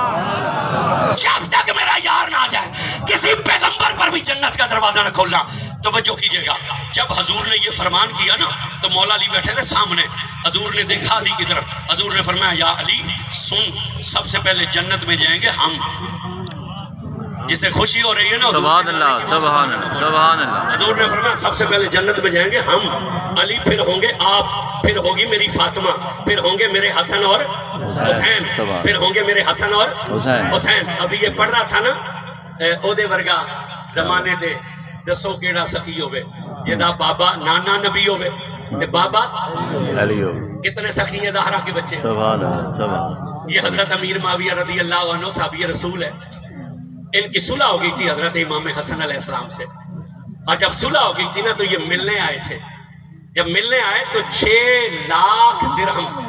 جب تک میرا یار نہ آ جائے کسی پیغمبر پر بھی جنت کا دروازہ نہ کھولنا. توجہ کیجئے گا جب حضور نے یہ فرمان کیا نا تو مولا علی بیٹھے تھے سامنے. حضور نے دیکھا علی کی طرف، حضور نے فرمایا یا علی سن، سب سے پہلے جنت میں جائیں گے ہم. جسے خوشی ہو رہی ہے نا
سبحان اللہ سبحان اللہ سبحان اللہ.
حضور نے فرمایا سب سے پہلے جنت میں جائیں گے ہم، علی، پھر ہوں گے آپ، پھر ہوگی میری فاطمہ، پھر ہوں گے میرے حسن اور حسین، پھر ہوں گے میرے حسن اور حسین. ابھی یہ پڑھ رہا تھا نا او دے ورگا زمانے دے دسو کیڑا سخی ہوئے جدا بابا نانا نبی ہوئے تے بابا
علی ہو.
کتنے سخی ہیں زہرا کے بچے.
سبحان اللہ سبحان.
یہ حضرت امیر معاویہ رضی اللہ عنہ صحابی رسول ہے. ان کی صلح ہو گئی تھی حضرت امام حسن علیہ السلام سے اور جب صلح ہو گئی تھی نا تو یہ ملنے آئے تھے. جب ملنے آئے تو 6 لاکھ درہم.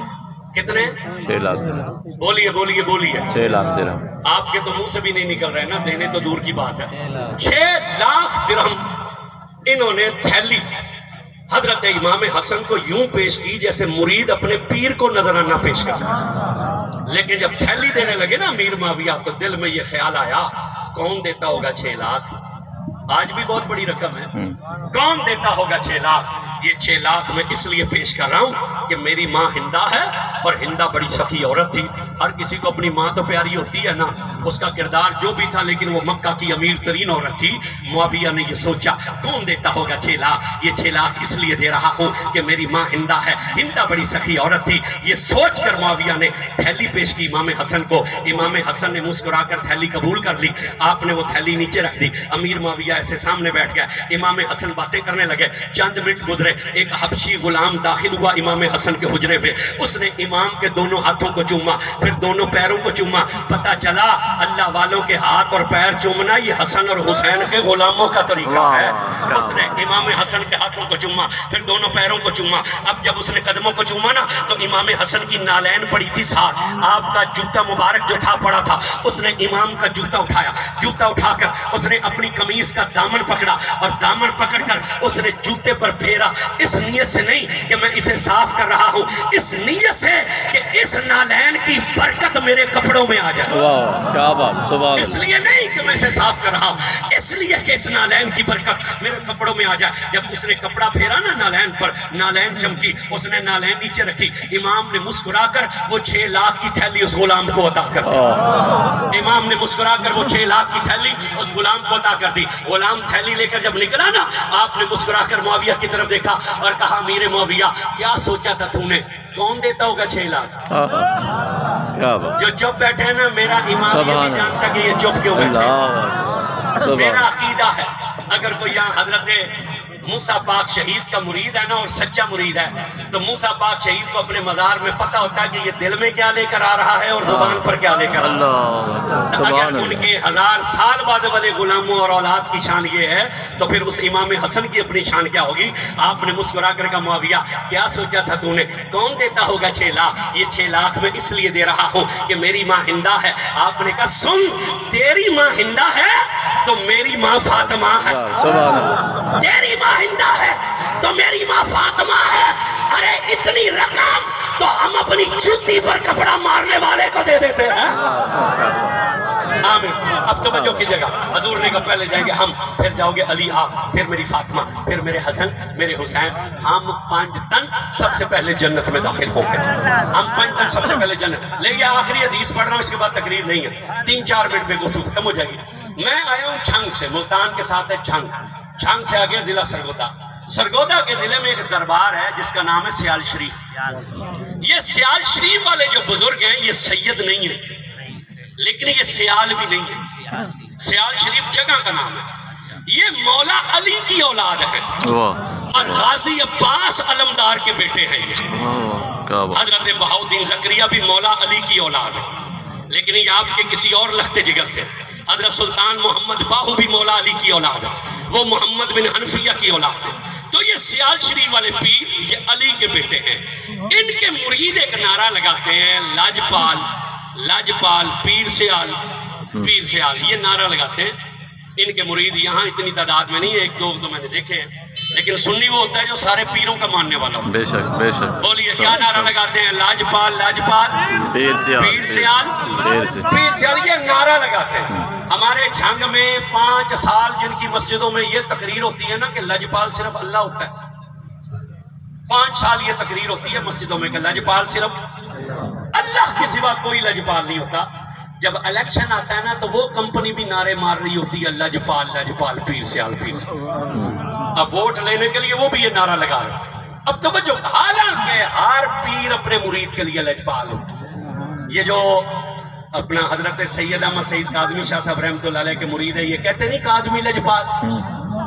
کتنے؟
6 لاکھ درہم.
بولیے بولیے بولیے.
6 لاکھ درہم.
آپ کے تو منہ سے بھی نہیں نکل رہے نا، دینے تو دور کی بات ہے. 6 لاکھ درہم انہوں نے تھیلی حضرت امام حسن کو یوں پیش کی جیسے مرید اپنے پیر کو نظرانہ پیش کرتا. لیکن جب تھیلی دینے لگے نا امیر معاویہ تو دل میں یہ خیال آیا کون دیتا ہوگا 6 لاکھ؟ آج بھی بہت بڑی رقم ہے. کون دیتا ہوگا 6 لاکھ؟ یہ 6 لاکھ میں اس لیے پیش کر رہا ہوں کہ میری ماں ہندہ ہے اور ہندہ بڑی سخی عورت تھی. ہر کسی کو اپنی ماں تو پیاری ہوتی ہے نا، اس کا کردار جو بھی تھا لیکن وہ مکہ کی امیر ترین عورت تھی. معاویہ نے یہ سوچا کون دیتا ہوگا 6 لاکھ؟ یہ 6 لاکھ اس لیے دے رہا ہوں کہ میری ماں ہندہ ہے، ہندہ بڑی سخی عورت تھی. یہ سوچ کر معاویہ نے تھیلی پیش کی امام حسن کو. امام حسن نے مسکرا کر تھیلی قبول کر لی. آپ نے وہ تھیلی نیچے رکھ دی. امیر معاویہ ایسے سامنے بیٹھ گیا. امام حسن باتیں کرنے لگے. چند منٹ گزرے, ایک حبشی غلام داخل ہوا امام حسن کے حجرے پہ. اس نے امام کے دونوں ہاتھوں کو چوما, پھر دونوں پیروں کو چوما. پتہ چلا اللہ والوں کے ہاتھ اور پیر چومنا یہ حسن اور حسین کے غلاموں کا طریقہ ہے. اس نے امام حسن کے ہاتھوں کو چوما, پھر دونوں پیروں کو چوما. اب جب اس نے قدموں کو چوما نا تو امام حسن کی نالین پڑی تھی ساتھ, آپ کا جوتا مبارک جو تھا پڑا تھا. اس نے امام کا جوتا اٹھایا, جوتا اٹھا کر اس نے اپنی قمیص کا دامن پکڑا, اور دامن پکڑ کر اس نے جوتے پر پھیرا. اس نیت سے نہیں کہ میں اسے صاف کر رہا ہوں, اس نیت سے کہ اس نالین کی برکت میرے کپڑوں میں آ جائے.
کیا بات, سبحان اللہ.
اس لیے نہیں کہ میں اسے صاف کر رہا ہوں, اس لیے کہ اس نالین کی برکت میرے کپڑوں میں آ جائے. جب اس نے کپڑا پھیرا نا نالین پر, نالین چمکی. اس نے نالین نیچے رکھی. امام نے مسکرا کر وہ 6 لاکھ کی تھیلی اس غلام کو عطا کر دی. امام نے مسکرا کر وہ 6 لاکھ کی تھیلی اس غلام کو عطا کر دی. غلام تھیلی لے کر جب نکلا نا, آپ نے مسکرا کر معاویہ کی طرف دیکھا اور کہا میرے معاویہ کیا سوچا تھا تو نے, کون دیتا ہوگا 6 لاکھ؟
کیا بات,
جو چپ بیٹھے ہیں نا, میرا امام یہ نہیں جانتا کہ یہ چپ کیوں بیٹھے. میرا عقیدہ ہے اگر کوئی یہاں حضرت موسیٰ پاک شہید کا مرید ہے نا اور سچا مرید ہے, تو موسیٰ پاک شہید کو اپنے مزار میں پتہ ہوتا ہے کہ یہ دل میں کیا لے کر آ رہا ہے اور زبان پر کیا لے کر آ رہا ہے. اگر ان کے 1000 سال بعد والے غلاموں اور اولاد کی شان یہ ہے تو پھر اس امام حسن کی اپنی شان کیا ہوگی. آپ نے مسکرا کر کہا معاویہ کیا سوچا تھا تو نے, کون دیتا ہوگا 6 لاکھ؟ یہ 6 لاکھ میں اس لیے دے رہا ہوں کہ میری ماں ہندہ ہے. آپ نے کہا سن, تیری ماں ہندہ ہے تو میری ماں فاطمہ ہے, تیری ماں ہندہ ہے تو میری ماں فاطمہ ہے. ارے اتنی رقم تو ہم اپنی جوتی پر کپڑا مارنے والے کو دے دیتے ہیں. آمین. اب توجہ کیجیے گا, حضور نے کہا پہلے جائیں گے ہم, پھر جاؤ گے علی آپ, پھر میری فاطمہ, پھر میرے حسن, میرے حسین. ہم 5 تن سب سے پہلے جنت میں داخل ہوں گے. ہم 5 تن سب سے پہلے جنت. لیکن آخری حدیث پڑھ رہا ہوں, اس کے بعد تقریر نہیں ہے, 3-4 منٹ میں گفتگو ختم ہو جائے گی. میں آیا ہوں چھنگ سے, ملتان کے ساتھ ہے چھنگ. چھنگ سے آگے ضلع سرگودا. سرگودا کے ضلع میں ایک دربار ہے جس کا نام ہے سیال شریف. یہ سیال شریف والے جو بزرگ ہیں یہ سید نہیں ہیں, لیکن یہ سیال بھی نہیں ہے. سیال شریف جگہ کا نام ہے. یہ مولا علی کی اولاد ہے اور غازی عباس علمدار کے بیٹے ہیں. یہ حضرت بہاؤدین زکریا بھی مولا علی کی اولاد ہے, لیکن یہ آپ کے کسی اور لخت جگر سے. حضرت سلطان محمد باہو بھی مولا علی کی اولاد ہے, وہ محمد بن حنفیہ کی اولاد سے. تو یہ سیال شریف والے پیر یہ علی کے بیٹے ہیں. ان کے مرید ایک نعرہ لگاتے ہیں, لاجپال لاجپال پیر سیال پیر سیال, یہ نعرہ لگاتے ہیں. ان کے مرید یہاں اتنی تعداد میں نہیں, 1-2 تو میں نے دیکھے ہیں, لیکن سنی وہ ہوتا ہے جو سارے پیروں کا ماننے والا ہوتا ہے.
بے شک بے شک.
بولیے کیا نعرہ لگاتے ہیں؟ لاجپال لاجپال
پیر سیال
پیر سیال پیر سیال, یہ نعرہ لگاتے ہیں. ہمارے جھنگ میں 5 سال جن کی مسجدوں میں یہ تقریر ہوتی ہے نا کہ لاجپال صرف اللہ ہوتا ہے, 5 سال یہ تقریر ہوتی ہے مسجدوں میں کہ لاجپال صرف اللہ کے سوا کوئی لاجپال نہیں ہوتا. جب الیکشن آتا ہے نا تو وہ کمپنی بھی نعرے مار رہی ہوتی ہے لاجپال لاجپال پیر سیال پیر سیال. اب ووٹ لینے کے لیے وہ بھی یہ نعرہ لگا رہے ہیں. اب توجہ, حالانکہ ہر پیر اپنے مرید کے لیے لاجپال ہوتا. یہ جو اپنا حضرت سید احمد سعید کاظمی شاہ صاحب رحمۃ اللہ علیہ کے مرید ہے, یہ کہتے نہیں کاظمی لاجپال,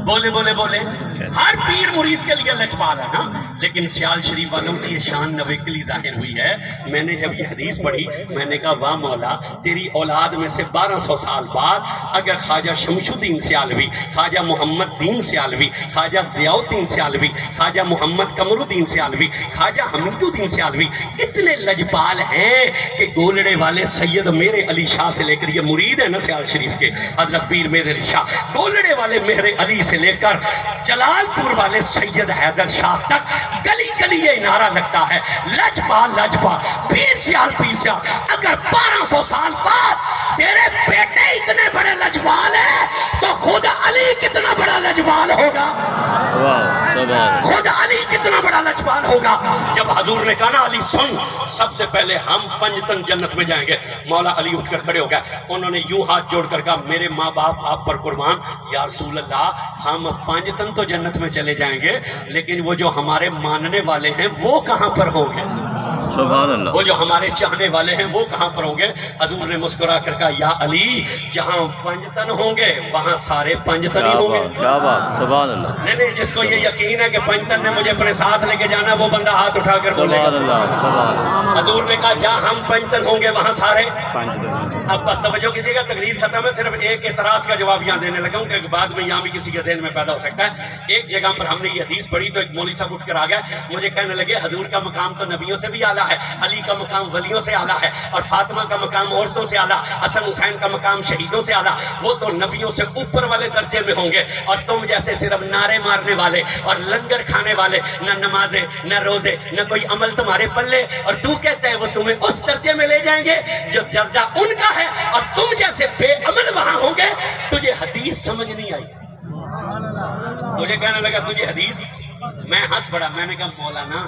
بولے بولے بولے, ہر پیر مرید کے لیے لاجپال ہے نا. لیکن سیال شریف والوں کی یہ شان نویکلی ظاہر ہوئی ہے. میں نے جب یہ حدیث پڑھی میں نے کہا واہ مولا, تیری اولاد میں سے 1200 سال بعد اگر خواجہ شمش الدین سیالوی, خواجہ محمد دین سیالوی, خواجہ ضیاء الدین سیالوی, خواجہ محمد قمر الدین سیالوی, خواجہ حمید الدین سیالوی اتنے لاجپال ہیں کہ گولڑے والے سید میرے علی شاہ سے لے کر, یہ مرید ہے نا سیال شریف کے, حضرت پیر میرے علی شاہ, گولڑے والے میرے علی سے لے کر جلال پور والے سید حیدر شاہ تک گلی گلی یہ نعرہ لگتا ہے لاجپال لاجپال پیر سیال پیر سیال. اگر 1200 سال بعد تیرے بیٹے اتنے بڑے لاجپال ہیں تو خود علی کتنا بڑا لاجپال ہوگا, خود علی کتنا بڑا لاجپال ہوگا. جب حضور نے کہا نا علی سن, سب سے پہلے ہم 5 تن جنت میں جائیں گے, مولا علی اٹھ کر کھڑے ہو گئے. انہوں نے یوں ہاتھ جوڑ کر کہا میرے ماں باپ آپ پر قربان, یا رسول اللہ ہم 5 تن تو جنت میں چلے جائیں گے, لیکن وہ جو ہمارے ماننے والے ہیں وہ کہاں پر ہوں گے؟
سبحان اللہ
وہ جو ہمارے چاہنے والے ہیں وہ کہاں پر ہوں گے؟ حضور نے مسکرا کر کہا یا علی جہاں پنجتن ہوں گے وہاں سارے پنجتن ہی ہوں گے.
کیا بات سبحان اللہ
نہیں جس کو یہ یقین ہے کہ پنجتن نے مجھے اپنے ساتھ لے کے جانا وہ بندہ ہاتھ اٹھا کر بولے گا
سبحان اللہ سبحان اللہ
حضور نے کہا جہاں ہم پنجتن ہوں گے وہاں سارے.
پنجتن.
اب بس توجہ کیجیے گا تقریر ختم ہے صرف ایک اعتراض کا جواب یہاں دینے لگا ہوں کہ بعد میں یہاں بھی کسی کے ذہن میں پیدا ہو سکتا ہے. ایک جگہ پر ہم نے یہ حدیث پڑھی تو ایک مولوی صاحب اٹھ کر آ گیا مجھے کہنے لگے حضور کا مقام تو نبیوں سے بھی اعلیٰ ہے علی کا مقام ولیوں سے اعلیٰ ہے اور فاطمہ کا مقام عورتوں سے اعلیٰ حسن حسین کا مقام شہیدوں سے اعلیٰ وہ تو نبیوں سے اوپر والے درجے میں ہوں گے اور تم جیسے صرف نعرے مارنے والے اور لنگر کھانے والے نہ نمازیں نہ روزے نہ کوئی عمل تمہارے پلے اور تو کہتا ہے وہ تمہیں اس درجے میں لے جائیں گے جو درجہ ان کا ہے اور تم جیسے بے عمل وہاں ہوں گے. تجھے حدیث سمجھ نہیں آئی. مجھے کہنے لگا تجھے حدیث میں ہنس پڑا میں نے کہا مولانا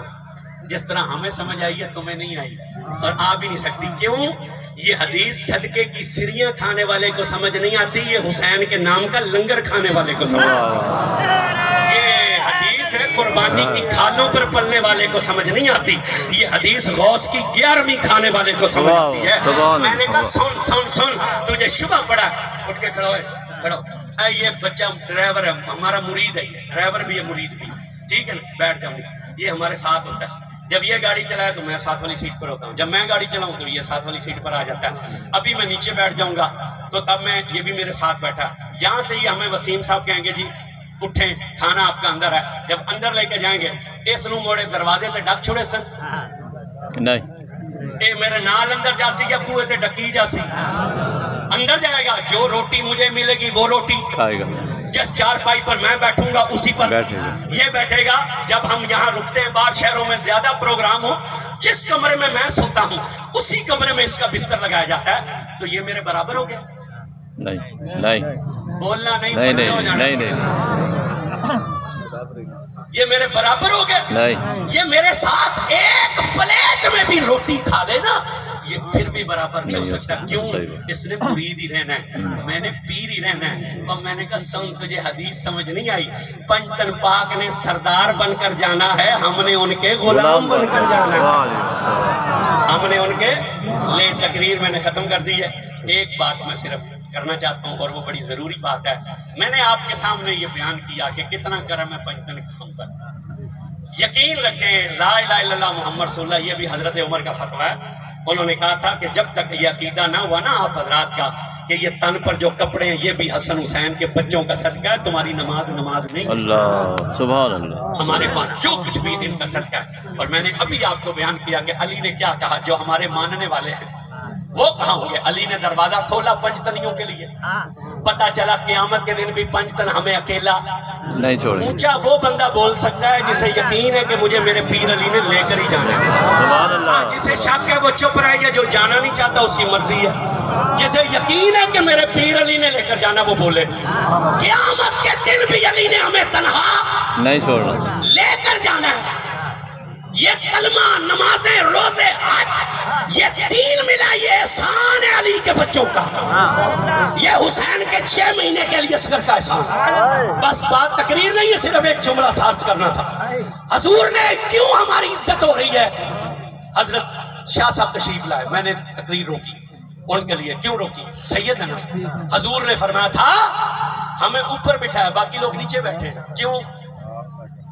جس طرح ہمیں سمجھ آئی ہے تمہیں نہیں آئی اور آ بھی نہیں سکتی. کیوں؟ یہ حدیث صدقے کی سریاں کھانے والے کو سمجھ نہیں آتی یہ حسین کے نام کا لنگر کھانے والے کو سمجھ یہ حدیث ہے قربانی کی کھالوں پر پلنے والے کو سمجھ نہیں آتی یہ حدیث غوث کی 11ویں کھانے والے کو سمجھ آتی ہے. میں نے کہا سن سن سن تجھے شبہ پڑا اٹھ کے کھڑو کھڑو یہ بچہ ڈرائیور ہے ہمارا مرید ہے ڈرائیور بھی ہے مرید بھی ٹھیک ہے نا بیٹھ جاؤں یہ ہمارے ساتھ ہوتا ہے. جب یہ گاڑی چلائے تو میں ساتھ والی سیٹ پر ہوتا ہوں جب میں گاڑی چلاؤں تو یہ ساتھ والی سیٹ پر آ جاتا ہے. ابھی میں نیچے بیٹھ جاؤں گا تو تب میں یہ بھی میرے ساتھ بیٹھا یہاں سے یہ ہمیں وسیم صاحب کہیں گے جی اٹھیں کھانا آپ کا اندر ہے جب اندر لے کے جائیں گے اس نو موڑے دروازے تے ڈک چھوڑے سن
نہیں
اے میرے نال اندر جاسی یا کوئے تے ڈکی جاسی اندر جائے گا جو روٹی مجھے ملے گی وہ روٹی
کھائے گا
جس چار پائی پر میں بیٹھوں گا اسی پر
بیٹھے گا
یہ بیٹھے گا. جب ہم یہاں رکتے ہیں باہر شہروں میں زیادہ پروگرام ہو جس کمرے میں میں سوتا ہوں اسی کمرے میں اس کا بستر لگایا جاتا ہے تو یہ میرے برابر ہو گیا.
نہیں نہیں
بولنا نہیں
نہیں
بچہ ہو جانا.
نہیں نہیں
یہ میرے برابر ہو گیا.
نہیں
یہ میرے ساتھ ایک پلیٹ میں بھی روٹی کھا لے نا یہ پھر بھی برابر نہیں ہو سکتا. کیوں؟ اس نے مرید ہی رہنا ہے میں نے پیر ہی رہنا ہے. اور میں نے کہا سن تجھے حدیث سمجھ نہیں آئی پنجتن پاک نے سردار بن کر جانا ہے ہم نے ان کے غلام بن کر جانا ہے ہم نے ان کے لے. تقریر میں نے ختم کر دی ہے. ایک بات میں صرف کرنا چاہتا ہوں اور وہ بڑی ضروری بات ہے. میں نے آپ کے سامنے یہ بیان کیا کہ کتنا کرم ہے پنجتن ہم پر. یقین رکھیں لا الہ الا اللہ محمد رسول اللہ یہ بھی حضرت عمر کا فتویٰ ہے. انہوں نے کہا تھا کہ جب تک یہ عقیدہ نہ ہوا نا آپ حضرات کا کہ یہ تن پر جو کپڑے ہیں یہ بھی حسن حسین کے بچوں کا صدقہ ہے تمہاری نماز نہیں.
اللہ سبحان اللہ
ہمارے پاس جو کچھ بھی ان کا صدقہ ہے. اور میں نے ابھی آپ کو بیان کیا کہ علی نے کیا کہا جو ہمارے ماننے والے ہیں وہ کہاں ہوئے. علی نے دروازہ کھولا پنجتنیوں کے لیے. پتا چلا قیامت کے دن بھی پنجتن ہمیں اکیلا
نہیں چھوڑیں.
اونچا وہ بندہ بول سکتا ہے جسے یقین ہے کہ مجھے میرے پیر علی نے لے کر ہی جانا ہے.
سبحان اللہ.
جسے شک ہے وہ چپ رہے گا جو جانا نہیں چاہتا اس کی مرضی ہے. جسے یقین ہے کہ میرے پیر علی نے لے کر جانا وہ بولے قیامت کے دن بھی علی نے ہمیں تنہا
نہیں چھوڑنا
لے کر جانا ہے. یہ کلمہ نمازیں روزے حج یہ دین ملا یہ احسان ہے علی کے بچوں کا. یہ حسین کے 6 مہینے کے لیے اصغر کا احسان. بس بات تقریر نہیں ہے صرف ایک جملہ تھا عرض کرنا تھا. حضور نے کیوں ہماری عزت ہو رہی ہے. حضرت شاہ صاحب تشریف لائے میں نے تقریر روکی ان کے لیے. کیوں روکی؟ سید ہے نا. حضور نے فرمایا تھا ہمیں اوپر بٹھایا باقی لوگ نیچے بیٹھے. کیوں؟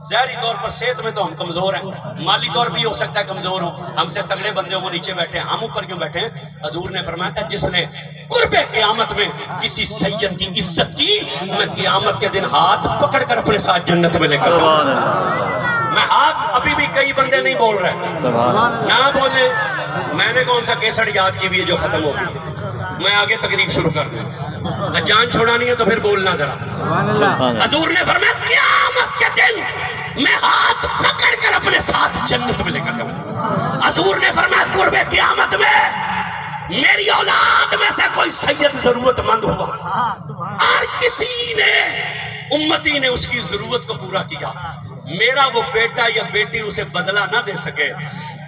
ظاہری طور پر صحت میں تو ہم کمزور ہیں مالی طور بھی ہو سکتا ہے کمزور ہوں ہم سے تگڑے بندے وہ نیچے بیٹھے ہیں ہم اوپر کیوں بیٹھے ہیں. حضور نے فرمایا تھا جس نے قرب قیامت میں کسی سید کی عزت کی میں قیامت کے دن ہاتھ پکڑ کر اپنے ساتھ جنت میں لے کر
سبحان اللہ.
میں ہاتھ ابھی بھی کئی بندے نہیں بول رہے نہ بولے. میں نے کون سا کیسٹ یاد کی بھی ہے جو ختم ہو گئی. میں آگے تقریر شروع کر دوں. جان چھوڑانی ہے تو پھر بولنا ذرا. حضور نے فرمایا قیامت کے دن میں ہاتھ پکڑ کر اپنے ساتھ جنت میں لے کر جاؤں. حضور نے فرمایا قرب قیامت میں میری اولاد میں سے کوئی سید ضرورت مند ہوا اور کسی نے امتی نے اس کی ضرورت کو پورا کیا میرا وہ بیٹا یا بیٹی اسے بدلہ نہ دے سکے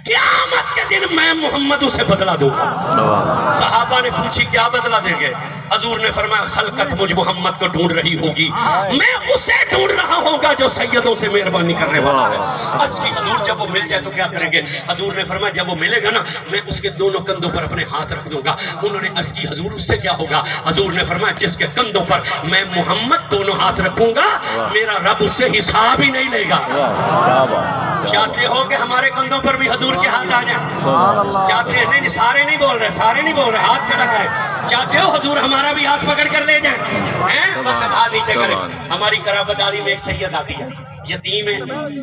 قیامت کے دن میں محمد اسے بدلہ دوں گا۔ صحابہ نے پوچھی کیا بدلہ دیں گے؟ حضور نے فرمایا خلقت مجھ محمد کو ڈھونڈ رہی ہوگی، میں اسے ڈھونڈ رہا ہوں گا جو سیدوں سے مہربانی کرنے والا ہے۔ عرض کی حضور جب وہ مل جائے تو کیا کریں گے؟ حضور نے فرمایا جب وہ ملے گا نا میں اس کے دونوں کندھوں پر اپنے ہاتھ رکھ دوں گا۔ انہوں نے عرض کی حضور اس سے کیا ہوگا؟ حضور نے فرمایا جس کے کندھوں پر میں محمد دونوں ہاتھ رکھوں گا میرا رب اس سے حساب ہی نہیں لے گا۔ چاہتے ہو کہ ہمارے کندھوں پر بھی حضور کے ہاتھ آ جائیں؟ چاہتے ہیں؟ نہیں سارے نہیں بول رہے، ہاتھ کھڑا کریں۔ چاہتے ہو حضور ہمارا بھی ہاتھ پکڑ کر لے جائیں؟ بس اب ہاتھ نیچے کریں۔ ہماری قرابتداری میں ایک سید آتی ہے، یتیم ہے،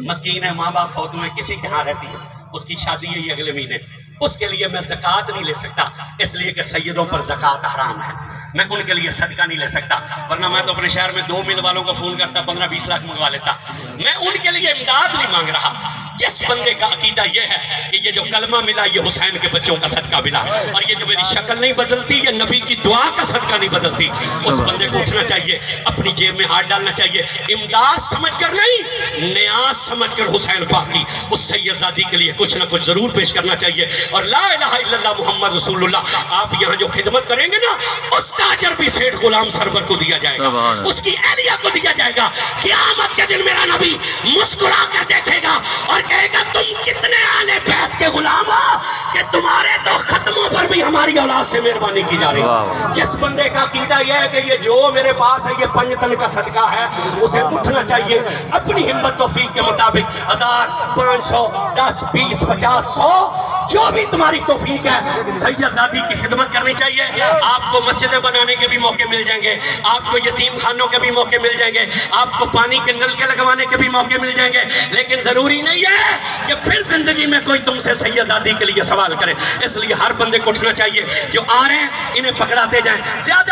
مسکین ہے، ماں باپ فوت ہوئے، کسی کے ہاں رہتی ہے، اس کی شادی ہے یہ اگلے مہینے، اس کے لیے میں زکوٰۃ نہیں لے سکتا اس لیے کہ سیدوں پر زکوٰۃ حرام ہے، میں ان کے لیے صدقہ نہیں لے سکتا، ورنہ میں تو اپنے شہر میں 2 مل والوں کو فون کرتا 15-20 لاکھ منگوا لیتا۔ میں ان کے لیے امداد نہیں مانگ رہا۔ جس بندے کا عقیدہ یہ ہے کہ یہ جو کلمہ ملا یہ حسین کے بچوں کا صدقہ ملا اور یہ جو میری شکل نہیں بدلتی یہ نبی کی دعا کا صدقہ نہیں بدلتی، اس بندے کو اٹھنا چاہیے، اپنی جیب میں ہاتھ ڈالنا چاہیے، امداد سمجھ کر نہیں نیاز سمجھ کر حسین پاک کی اس سید زادی کے لیے کچھ نہ کچھ ضرور پیش کرنا چاہیے۔ اور لا الہ الا اللہ محمد رسول اللہ، آپ یہاں جو خدمت کریں گے نا اس کا اجر بھی سیٹھ غلام سرور کو دیا جائے گا، اس کی اہلیہ کو دیا جائے گا۔ قیامت کے دن میرا نبی مسکرا کر دیکھے گا اور کہے گا تم کتنے اہل بیت کے غلام ہو کہ تمہارے تو ختموں پر بھی ہماری اولاد سے مہربانی کی جا رہی ہے۔ جس بندے کا عقیدہ یہ ہے کہ یہ جو میرے پاس ہے یہ 5 تن کا صدقہ ہے، اسے اٹھنا چاہیے اپنی ہمت توفیق کے مطابق 1000 500 10 20 50 100 جو بھی تمہاری توفیق ہے سید زادی کی خدمت کرنی چاہیے۔ آپ کو مسجدیں بنانے کے بھی موقع مل جائیں گے، آپ کو یتیم خانوں کے بھی موقع مل جائیں گے، آپ کو پانی کے نل کے لگوانے کے بھی موقع مل جائیں گے، لیکن ضروری نہیں ہے کہ پھر زندگی میں کوئی تم سے سید زادی کے لیے سوال کرے۔ اس لیے ہر بندے کو اٹھنا چاہیے، جو آ رہے ہیں انہیں پکڑاتے جائیں۔ زیادہ